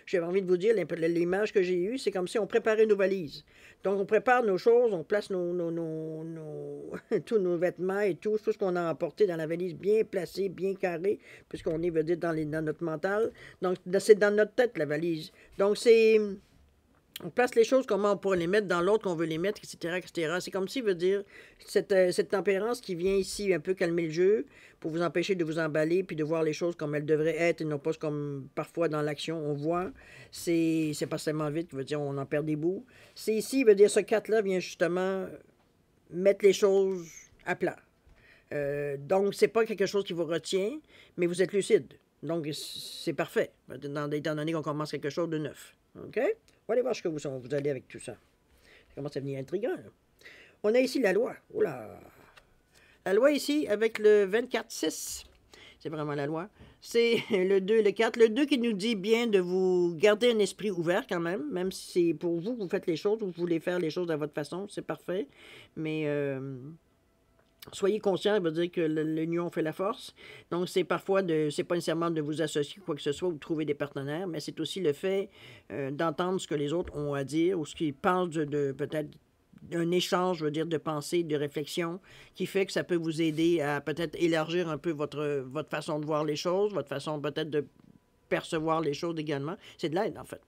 A: j'avais envie de vous dire, l'image que j'ai eue, c'est comme si on préparait nos valises. Donc, on prépare nos choses, on place tous nos vêtements et tout ce qu'on a emporté dans la valise, bien placé, bien carré, puisqu'on est, veut dire, dans notre mental. Donc, c'est dans notre tête, la valise. Donc, on place les choses, comment on pourrait les mettre dans l'autre qu'on veut les mettre, etc., etc. C'est comme si, veut dire, cette tempérance qui vient ici un peu calmer le jeu pour vous empêcher de vous emballer puis de voir les choses comme elles devraient être et non pas comme parfois dans l'action on voit. C'est pas seulement vite, veut dire, on en perd des bouts. C'est ici, veut dire, ce 4-là vient justement mettre les choses à plat. Donc, c'est pas quelque chose qui vous retient, mais vous êtes lucide. Donc, c'est parfait, étant donné qu'on commence quelque chose de neuf. OK? On va aller voir ce que vous allez avec tout ça. Ça commence à devenir intriguant, là. On a ici la loi. Oh là! La loi ici, avec le 24-6. C'est vraiment la loi. C'est le 2 et le 4. Le 2 qui nous dit bien de vous garder un esprit ouvert quand même si c'est pour vous, vous faites les choses, vous voulez faire les choses à votre façon, c'est parfait. Mais... soyez conscient, ça veut dire que l'union fait la force. Donc, c'est parfois c'est pas nécessairement de vous associer quoi que ce soit ou de trouver des partenaires, mais c'est aussi le fait d'entendre ce que les autres ont à dire ou ce qu'ils pensent de peut-être d'un échange, je veux dire, de pensée, de réflexion, qui fait que ça peut vous aider à peut-être élargir un peu votre façon de voir les choses, votre façon peut-être de percevoir les choses également. C'est de l'aide, en fait.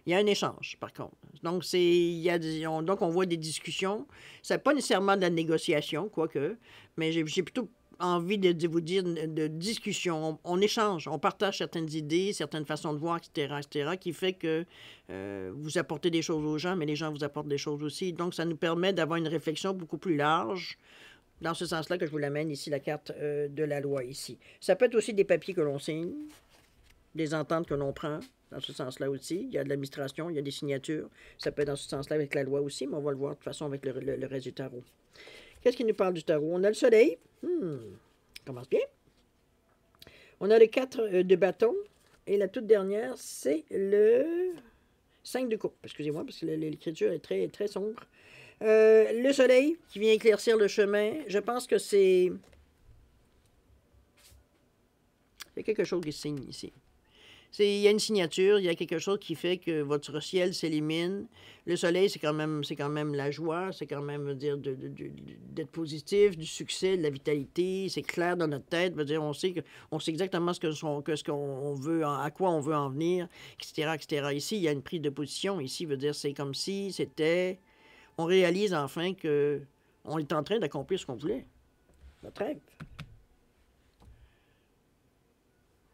A: Il y a un échange, par contre. Donc, donc on voit des discussions. Ce n'est pas nécessairement de la négociation, quoique, mais j'ai plutôt envie de vous dire de discussion. On échange, on partage certaines idées, certaines façons de voir, etc., qui fait que vous apportez des choses aux gens, mais les gens vous apportent des choses aussi. Donc, ça nous permet d'avoir une réflexion beaucoup plus large. Dans ce sens-là que je vous l'amène ici, la carte de la loi ici. Ça peut être aussi des papiers que l'on signe, des ententes que l'on prend. Dans ce sens-là aussi, il y a de l'administration, il y a des signatures. Ça peut être dans ce sens-là avec la loi aussi, mais on va le voir de toute façon avec le reste du tarot. Qu'est-ce qui nous parle du tarot? On a le soleil. Commence bien. On a le 4 de bâton. Et la toute dernière, c'est le 5 de coupe. Excusez-moi, parce que l'écriture est très, très sombre. Le soleil qui vient éclaircir le chemin. Je pense que c'est quelque chose qui signe ici. Il y a une signature, il y a quelque chose qui fait que votre ciel s'élimine. Le soleil, c'est quand même la joie, c'est quand même dire d'être positif, du succès, de la vitalité. C'est clair dans notre tête. Veut dire, on sait exactement ce qu'on veut, à quoi on veut en venir, etc., etc. Ici, il y a une prise de position. Ici, veut dire, c'est comme si c'était. On réalise enfin que on est en train d'accomplir ce qu'on voulait. Notre rêve.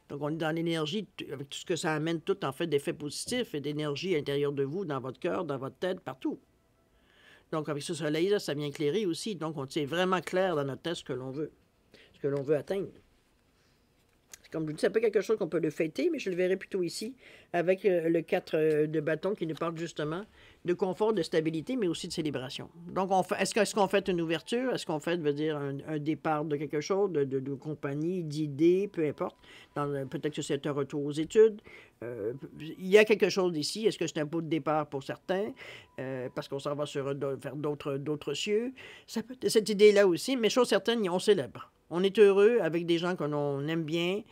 A: Donc, on est dans l'énergie, avec tout ce que ça amène, tout en fait d'effets positifs et d'énergie à l'intérieur de vous, dans votre cœur, dans votre tête, partout. Donc, avec ce soleil-là, ça vient éclairer aussi. Donc, c'est vraiment clair dans notre tête ce que l'on veut atteindre. Comme je vous dis, c'est un peu quelque chose qu'on peut le fêter, mais je le verrai plutôt ici, avec le 4 de bâton qui nous parle justement de confort, de stabilité, mais aussi de célébration. Donc, est-ce qu'on fait une ouverture? Est-ce qu'on fait, veut dire, un départ de quelque chose, de compagnie, d'idées, peu importe. Peut-être que c'est un retour aux études. Il y a quelque chose ici. Est-ce que c'est un pot de départ pour certains? Parce qu'on s'en va vers d'autres cieux. Ça peut être cette idée-là aussi, mais chose certaine, on célèbre. On est heureux avec des gens qu'on aime bien.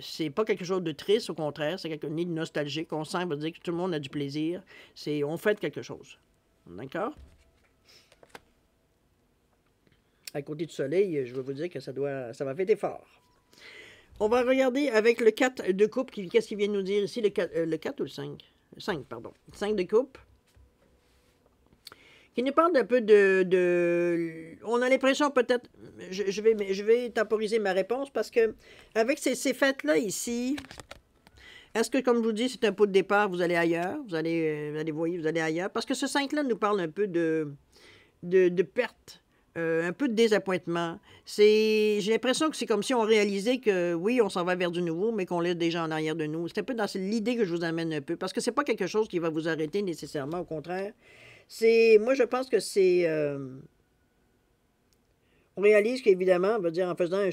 A: C'est pas quelque chose de triste, au contraire, c'est quelque chose de nostalgique. On sent, veut dire que tout le monde a du plaisir. On fête quelque chose. D'accord? À côté du soleil, je vais vous dire que ça va fêter fort. On va regarder avec le 4 de coupe. Qu'est-ce qu'il vient de nous dire ici? Le 4 ou le 5? Le 5, pardon. 5 de coupe. Qui nous parle un peu on a l'impression peut-être, je vais temporiser ma réponse parce que avec ces fêtes-là ici, est-ce que, comme je vous dis, c'est un pot de départ, vous allez ailleurs, vous allez ailleurs? Parce que ce 5-là nous parle un peu de perte, un peu de désappointement. J'ai l'impression que c'est comme si on réalisait que, oui, on s'en va vers du nouveau, mais qu'on laisse des gens en arrière de nous. C'est un peu dans l'idée que je vous amène un peu, parce que c'est pas quelque chose qui va vous arrêter nécessairement, au contraire. Moi, je pense que on réalise qu'évidemment, on va dire, en faisant le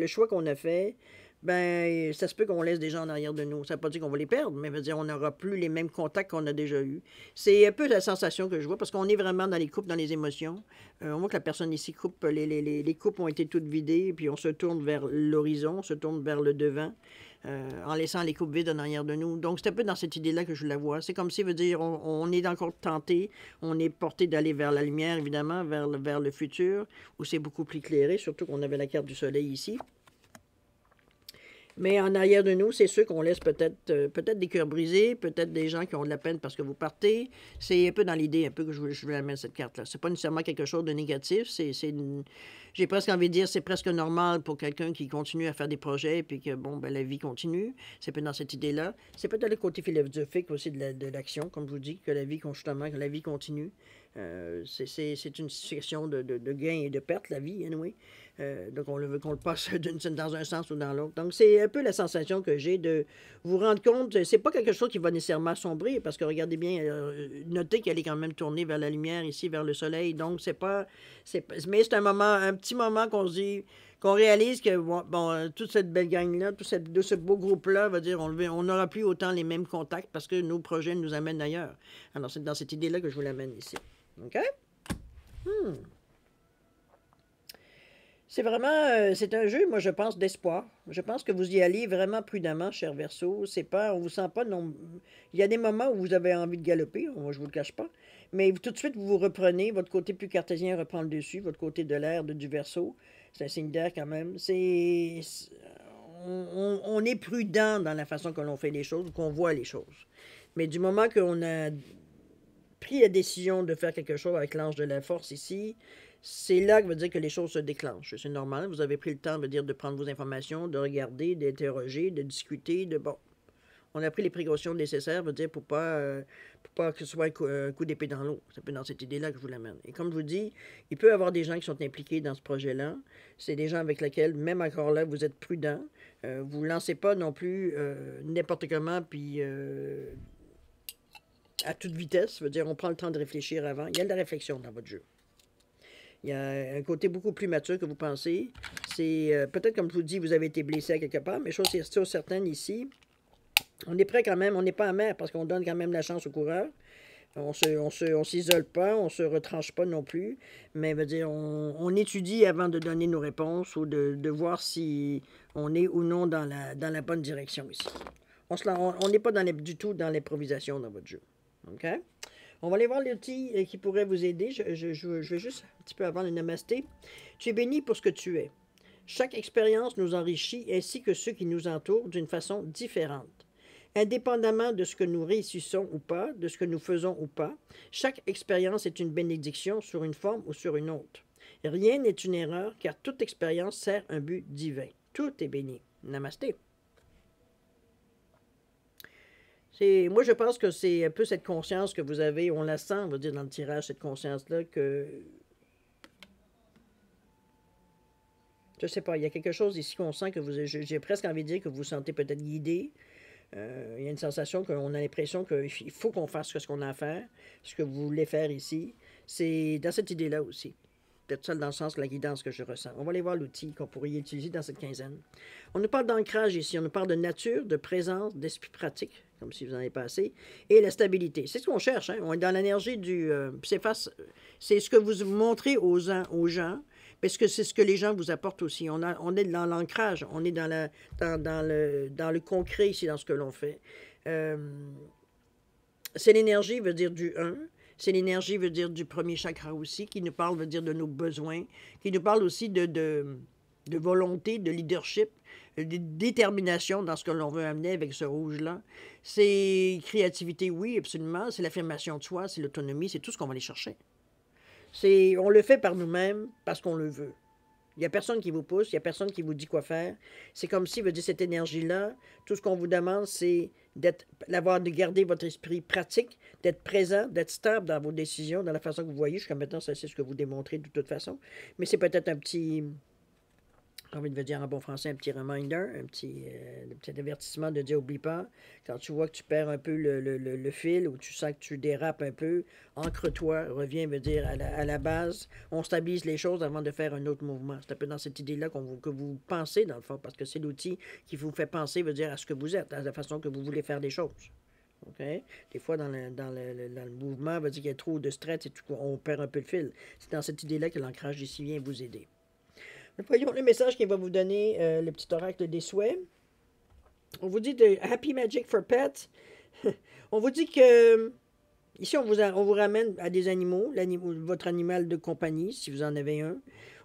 A: choix qu'on a fait, ben, ça se peut qu'on laisse des gens en arrière de nous. Ça ne veut pas dire qu'on va les perdre, mais veut dire on n'aura plus les mêmes contacts qu'on a déjà eus. C'est un peu la sensation que je vois, parce qu'on est vraiment dans les coupes, dans les émotions. On voit que la personne ici coupe, les coupes ont été toutes vidées, puis on se tourne vers l'horizon, on se tourne vers le devant. En laissant les coupes vides en arrière de nous. Donc, c'est un peu dans cette idée-là que je la vois. C'est comme si, veut dire, on est encore tenté, on est porté d'aller vers la lumière, évidemment, vers le futur, où c'est beaucoup plus éclairé, surtout qu'on avait la carte du soleil ici. Mais en arrière de nous, c'est sûr qu'on laisse peut-être des cœurs brisés, peut-être des gens qui ont de la peine parce que vous partez. C'est un peu dans l'idée un peu que je voulais amener cette carte-là. C'est pas nécessairement quelque chose de négatif. J'ai presque envie de dire c'est presque normal pour quelqu'un qui continue à faire des projets puis que, bon, ben, la vie continue. C'est peut-être dans cette idée-là. C'est peut-être le côté philosophique aussi de l'action, comme je vous dis, que la vie continue. C'est une situation de gain et de perte, la vie, anyway. Donc, on veut qu'on le passe dans un sens ou dans l'autre. Donc, c'est un peu la sensation que j'ai de vous rendre compte. C'est pas quelque chose qui va nécessairement sombrer, parce que regardez bien, notez qu'elle est quand même tournée vers la lumière, ici, vers le soleil. Donc, mais c'est un petit moment qu'on se dit, qu'on réalise que, bon, toute cette belle gang-là, de ce beau groupe-là, va dire, on n'aura plus autant les mêmes contacts parce que nos projets nous amènent ailleurs. Alors, c'est dans cette idée-là que je vous l'amène ici. OK? C'est vraiment, c'est un jeu, moi, je pense, d'espoir. Je pense que vous y allez vraiment prudemment, cher Verseau. On vous sent pas non. Il y a des moments où vous avez envie de galoper, moi, je vous le cache pas. Mais tout de suite, vous vous reprenez, votre côté plus cartésien reprend le dessus, votre côté de l'air, du Verseau. C'est un signe d'air quand même. On est prudent dans la façon que l'on fait les choses, qu'on voit les choses. Mais du moment qu'on a pris la décision de faire quelque chose avec l'ange de la force ici, c'est là que veut dire que les choses se déclenchent. C'est normal, vous avez pris le temps, veut dire, de prendre vos informations, de regarder, d'interroger, de discuter, on a pris les précautions nécessaires, veut dire, pour pas que ce soit un coup d'épée dans l'eau. C'est un peu dans cette idée-là que je vous l'amène. Et comme je vous dis, il peut y avoir des gens qui sont impliqués dans ce projet-là. C'est des gens avec lesquels, même encore là, vous êtes prudent. Vous ne lancez pas non plus n'importe comment, puis à toute vitesse. Veut dire, on prend le temps de réfléchir avant. Il y a de la réflexion dans votre jeu. Il y a un côté beaucoup plus mature que vous pensez. C'est peut-être, comme je vous dis, vous avez été blessé à quelque part, mais chose certaine ici, on est prêt quand même, on n'est pas amer parce qu'on donne quand même la chance au coureur. On s'isole pas, on se retranche pas non plus, mais veut dire, on étudie avant de donner nos réponses ou de voir si on est ou non dans la bonne direction ici. On n'est pas du tout dans l'improvisation dans votre jeu. OK? On va aller voir l'outil qui pourrait vous aider. Je vais juste un petit peu avant le namasté. Tu es béni pour ce que tu es. Chaque expérience nous enrichit ainsi que ceux qui nous entourent d'une façon différente. Indépendamment de ce que nous réussissons ou pas, de ce que nous faisons ou pas, chaque expérience est une bénédiction sur une forme ou sur une autre. Rien n'est une erreur car toute expérience sert un but divin. Tout est béni. Namasté. Moi, je pense que c'est un peu cette conscience que vous avez, on la sent, on va dire, dans le tirage, cette conscience-là, que... Je sais pas, il y a quelque chose ici qu'on sent que vous... J'ai presque envie de dire que vous vous sentez peut-être guidé. Il y a une sensation qu'on a l'impression qu'il faut qu'on fasse ce qu'on a à faire, ce que vous voulez faire ici. C'est dans cette idée-là aussi. Peut-être ça dans le sens de la guidance que je ressens. On va aller voir l'outil qu'on pourrait utiliser dans cette quinzaine. On nous parle d'ancrage ici, on nous parle de nature, de présence, d'esprit pratique, comme si vous en avez pas assez, et la stabilité. C'est ce qu'on cherche, hein? On est dans l'énergie du... c'est ce que vous montrez aux gens, parce que c'est ce que les gens vous apportent aussi. On est dans l'ancrage, on est dans le concret ici, dans ce que l'on fait. C'est l'énergie, veut dire du 1. C'est l'énergie, veut dire du premier chakra aussi, qui nous parle, veut dire de nos besoins, qui nous parle aussi de volonté, de leadership, de détermination dans ce que l'on veut amener avec ce rouge-là. C'est créativité, oui, absolument. C'est l'affirmation de soi, c'est l'autonomie, c'est tout ce qu'on va aller chercher. On le fait par nous-mêmes parce qu'on le veut. Il n'y a personne qui vous pousse, il n'y a personne qui vous dit quoi faire. C'est comme si, veut dire, cette énergie-là, tout ce qu'on vous demande, c'est de garder votre esprit pratique, d'être présent, d'être stable dans vos décisions, dans la façon que vous voyez. Jusqu'à maintenant, ça, c'est ce que vous démontrez de toute façon. Mais c'est peut-être un petit... J'ai envie de dire en bon français, un petit reminder, un petit avertissement de dire oublie pas. Quand tu vois que tu perds un peu le fil ou tu sens que tu dérapes un peu, ancre-toi, reviens, veut dire à la base. On stabilise les choses avant de faire un autre mouvement. C'est un peu dans cette idée-là que vous pensez, dans le fond, parce que c'est l'outil qui vous fait penser, veut dire à ce que vous êtes, à la façon que vous voulez faire les choses. Okay? Des fois, dans le mouvement, veut dire qu'il y a trop de stress et tout, on perd un peu le fil. C'est dans cette idée-là que l'ancrage ici vient vous aider. Voyons le message qu'il va vous donner, le petit oracle des souhaits. On vous dit de Happy Magic for Pets. On vous dit que ici, on vous ramène à des animaux, votre animal de compagnie, si vous en avez un.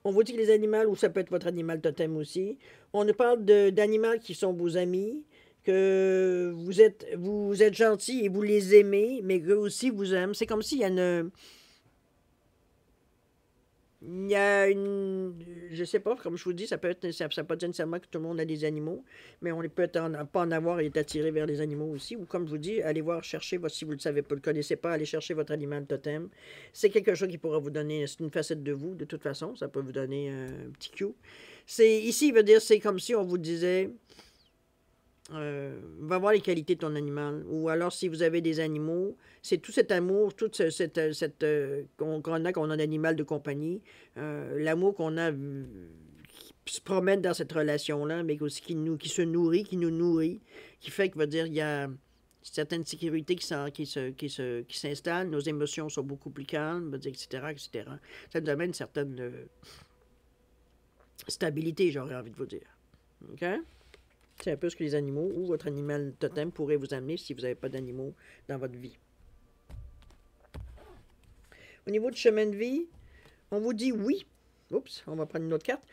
A: On vous dit que les animaux, ou ça peut être votre animal totem aussi. On nous parle d'animaux qui sont vos amis, que vous êtes gentils et vous les aimez, mais qu'eux aussi vous aiment. C'est comme s'il y a je sais pas, comme je vous dis, ça peut être, ça peut être nécessairement que tout le monde a des animaux, mais on peut pas en avoir et être attiré vers les animaux aussi. Ou comme je vous dis, allez voir, chercher, si vous ne le savez pas, le connaissez pas, allez chercher votre animal totem. C'est quelque chose qui pourra vous donner, c'est une facette de vous, de toute façon, ça peut vous donner un petit cue. Ici, il veut dire, c'est comme si on vous disait, va voir les qualités de ton animal. Ou alors, si vous avez des animaux, c'est tout cet amour, toute qu'on a d'animal de compagnie, l'amour qu'on a qui se promène dans cette relation-là, mais aussi qui nous nourrit, qui fait que, veut dire, il y a certaines sécurités qui s'installent, nos émotions sont beaucoup plus calmes, etc., etc. Ça nous amène une certaine stabilité, j'aurais envie de vous dire. OK? C'est un peu ce que les animaux ou votre animal totem pourrait vous amener si vous n'avez pas d'animaux dans votre vie. Au niveau du chemin de vie, on vous dit oui. Oups, on va prendre une autre carte.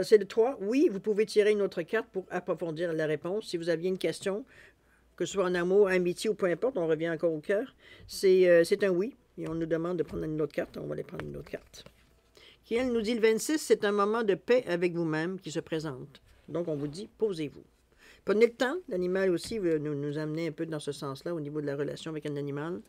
A: C'est le 3. Oui, vous pouvez tirer une autre carte pour approfondir la réponse. Si vous aviez une question, que ce soit en amour, amitié ou peu importe, on revient encore au cœur. C'est un oui. Et on nous demande de prendre une autre carte. On va aller prendre une autre carte. Qui, elle, nous dit le 26, c'est un moment de paix avec vous-même qui se présente. Donc, on vous dit, posez-vous. Prenez le temps. L'animal aussi veut nous amener un peu dans ce sens-là au niveau de la relation avec un animal.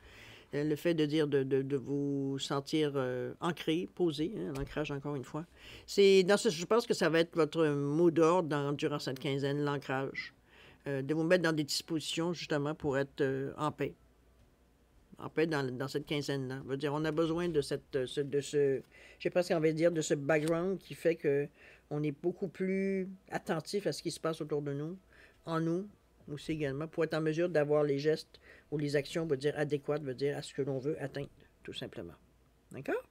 A: Le fait de dire de vous sentir ancré, posé, hein, l'ancrage encore une fois. Je pense que ça va être votre mot d'ordre durant cette quinzaine, l'ancrage. De vous mettre dans des dispositions justement pour être en paix. En paix dans cette quinzaine-là. Je veux dire, on a besoin de j'ai presque envie de dire, de ce background qui fait que on est beaucoup plus attentif à ce qui se passe autour de nous, en nous, aussi également, pour être en mesure d'avoir les gestes ou les actions, veut dire adéquates, veut dire à ce que l'on veut atteindre, tout simplement. D'accord?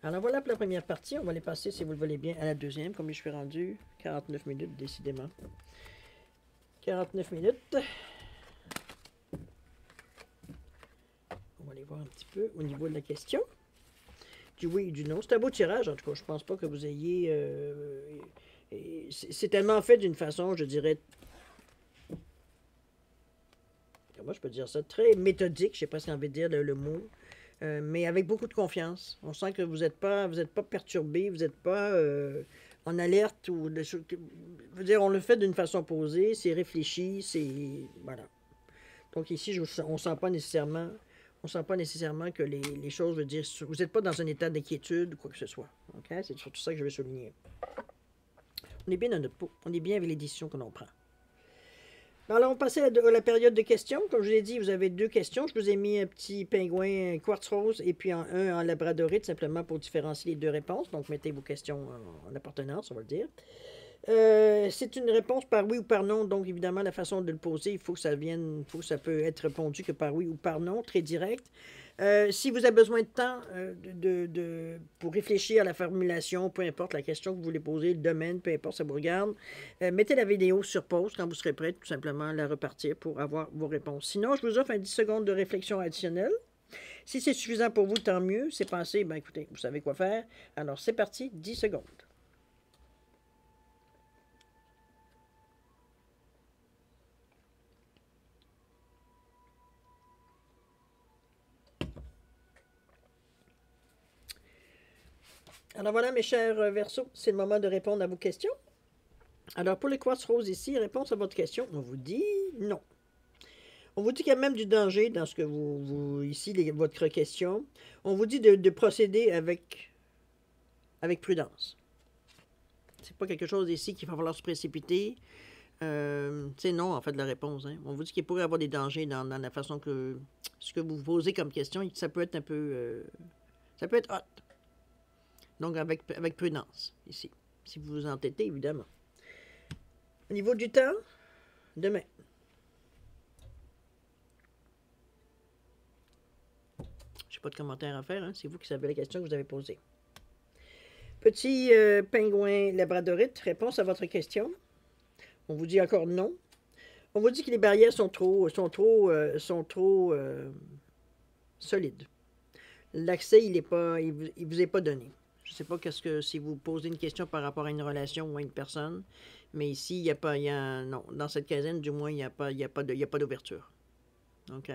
A: Alors voilà pour la première partie. On va aller passer, si vous le voulez bien, à la deuxième. Comme je suis rendu, 49 minutes, décidément. 49 minutes. On va aller voir un petit peu au niveau de la question. Du oui et du non. C'est un beau tirage, en tout cas. Je pense pas que vous ayez... c'est tellement fait d'une façon, je dirais... Comment je peux dire ça? Très méthodique, je sais pas si on veut dire le mot. Mais avec beaucoup de confiance. On sent que vous n'êtes pas perturbé, vous n'êtes pas en alerte. Ou de, je veux dire, on le fait d'une façon posée, c'est réfléchi, c'est... Voilà. Donc ici, on ne sent pas nécessairement... On sent pas nécessairement que les choses, veut dire, vous n'êtes pas dans un état d'inquiétude ou quoi que ce soit. Okay? C'est surtout ça que je veux souligner. On est bien dans notre peau. On est bien avec les décisions que l'on prend. Alors, on passait à la période de questions. Comme je l'ai dit, vous avez 2 questions. Je vous ai mis un petit pingouin un quartz rose et puis un en labradorite, simplement pour différencier les 2 réponses. Donc, mettez vos questions en appartenance, on va le dire. C'est une réponse par oui ou par non. Donc, évidemment, la façon de le poser, il faut que ça vienne, il faut que ça peut être répondu que par oui ou par non, très direct. Si vous avez besoin de temps pour réfléchir à la formulation, peu importe la question que vous voulez poser, le domaine, peu importe, ça vous regarde, mettez la vidéo sur pause quand vous serez prêt, tout simplement la repartir pour avoir vos réponses. Sinon, je vous offre un 10 secondes de réflexion additionnelle. Si c'est suffisant pour vous, tant mieux. C'est passé, ben écoutez, vous savez quoi faire. Alors, c'est parti, 10 secondes. Alors voilà, mes chers Verseaux, c'est le moment de répondre à vos questions. Alors pour le quartz rose ici, réponse à votre question, on vous dit non. On vous dit qu'il y a même du danger dans ce que ici, votre question. On vous dit de procéder avec prudence. C'est pas quelque chose ici qu'il va falloir se précipiter. C'est non, en fait, la réponse. Hein. On vous dit qu'il pourrait y avoir des dangers dans la façon que ce que vous posez comme question, ça peut être un peu... ça peut être hot. Donc, avec prudence, ici. Si vous vous entêtez, évidemment. Au niveau du temps, demain. Je n'ai pas de commentaire à faire. Hein? C'est vous qui savez la question que vous avez posée. Petit pingouin labradorite, réponse à votre question. On vous dit encore non. On vous dit que les barrières sont trop solides. L'accès, il vous est pas donné. Je ne sais pas si vous posez une question par rapport à une relation ou à une personne, mais ici, il n'y a pas, non, dans cette quinzaine, du moins, il n'y a pas d'ouverture. OK?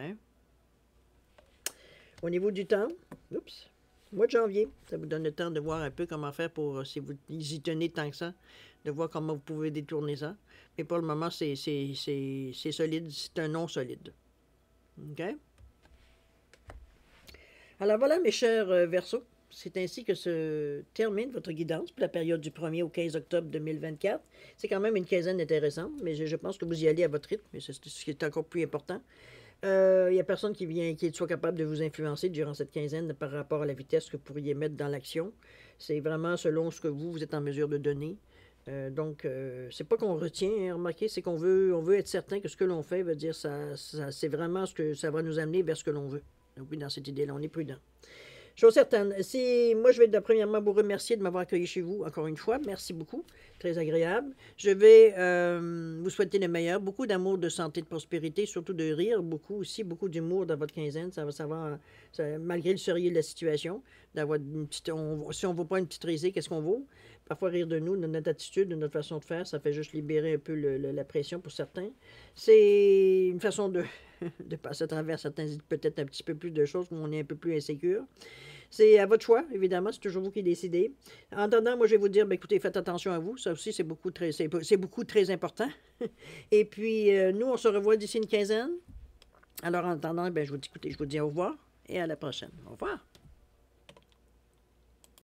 A: Au niveau du temps, oups, mois de janvier, ça vous donne le temps de voir un peu comment faire pour, si vous y tenez tant que ça, de voir comment vous pouvez détourner ça. Mais pour le moment, c'est solide, c'est un non solide. OK? Alors voilà, mes chers Verseaux. C'est ainsi que se termine votre guidance pour la période du 1er au 15 octobre 2024. C'est quand même une quinzaine intéressante, mais je pense que vous y allez à votre rythme, et c'est ce qui est encore plus important. Il n'y a personne qui soit capable de vous influencer durant cette quinzaine par rapport à la vitesse que vous pourriez mettre dans l'action. C'est vraiment selon ce que vous êtes en mesure de donner. Donc, c'est pas qu'on retient, hein, remarquez, c'est qu'on veut être certain que ce que l'on fait veut dire c'est vraiment ce que ça va nous amener vers ce que l'on veut. Donc oui, dans cette idée-là, on est prudent. Chose certaine, moi je vais premièrement vous remercier de m'avoir accueilli chez vous encore une fois. Merci beaucoup, très agréable. Je vais vous souhaiter le meilleur, beaucoup d'amour, de santé, de prospérité, surtout de rire, beaucoup d'humour dans votre quinzaine. Malgré le sérieux de la situation, d'avoir une petite, si on ne vaut pas une petite risée, qu'est-ce qu'on vaut? Parfois rire de nous, de notre attitude, de notre façon de faire, ça fait juste libérer un peu la pression pour certains. C'est une façon de passer à travers certains, peut-être un petit peu plus de choses où on est un peu plus insécure. C'est à votre choix, évidemment, c'est toujours vous qui décidez. En attendant, moi, je vais vous dire, écoutez, faites attention à vous. Ça aussi, c'est beaucoup très important. Et puis, nous, on se revoit d'ici une quinzaine. Alors, en attendant, je vous dis, écoutez, je vous dis au revoir et à la prochaine. Au revoir.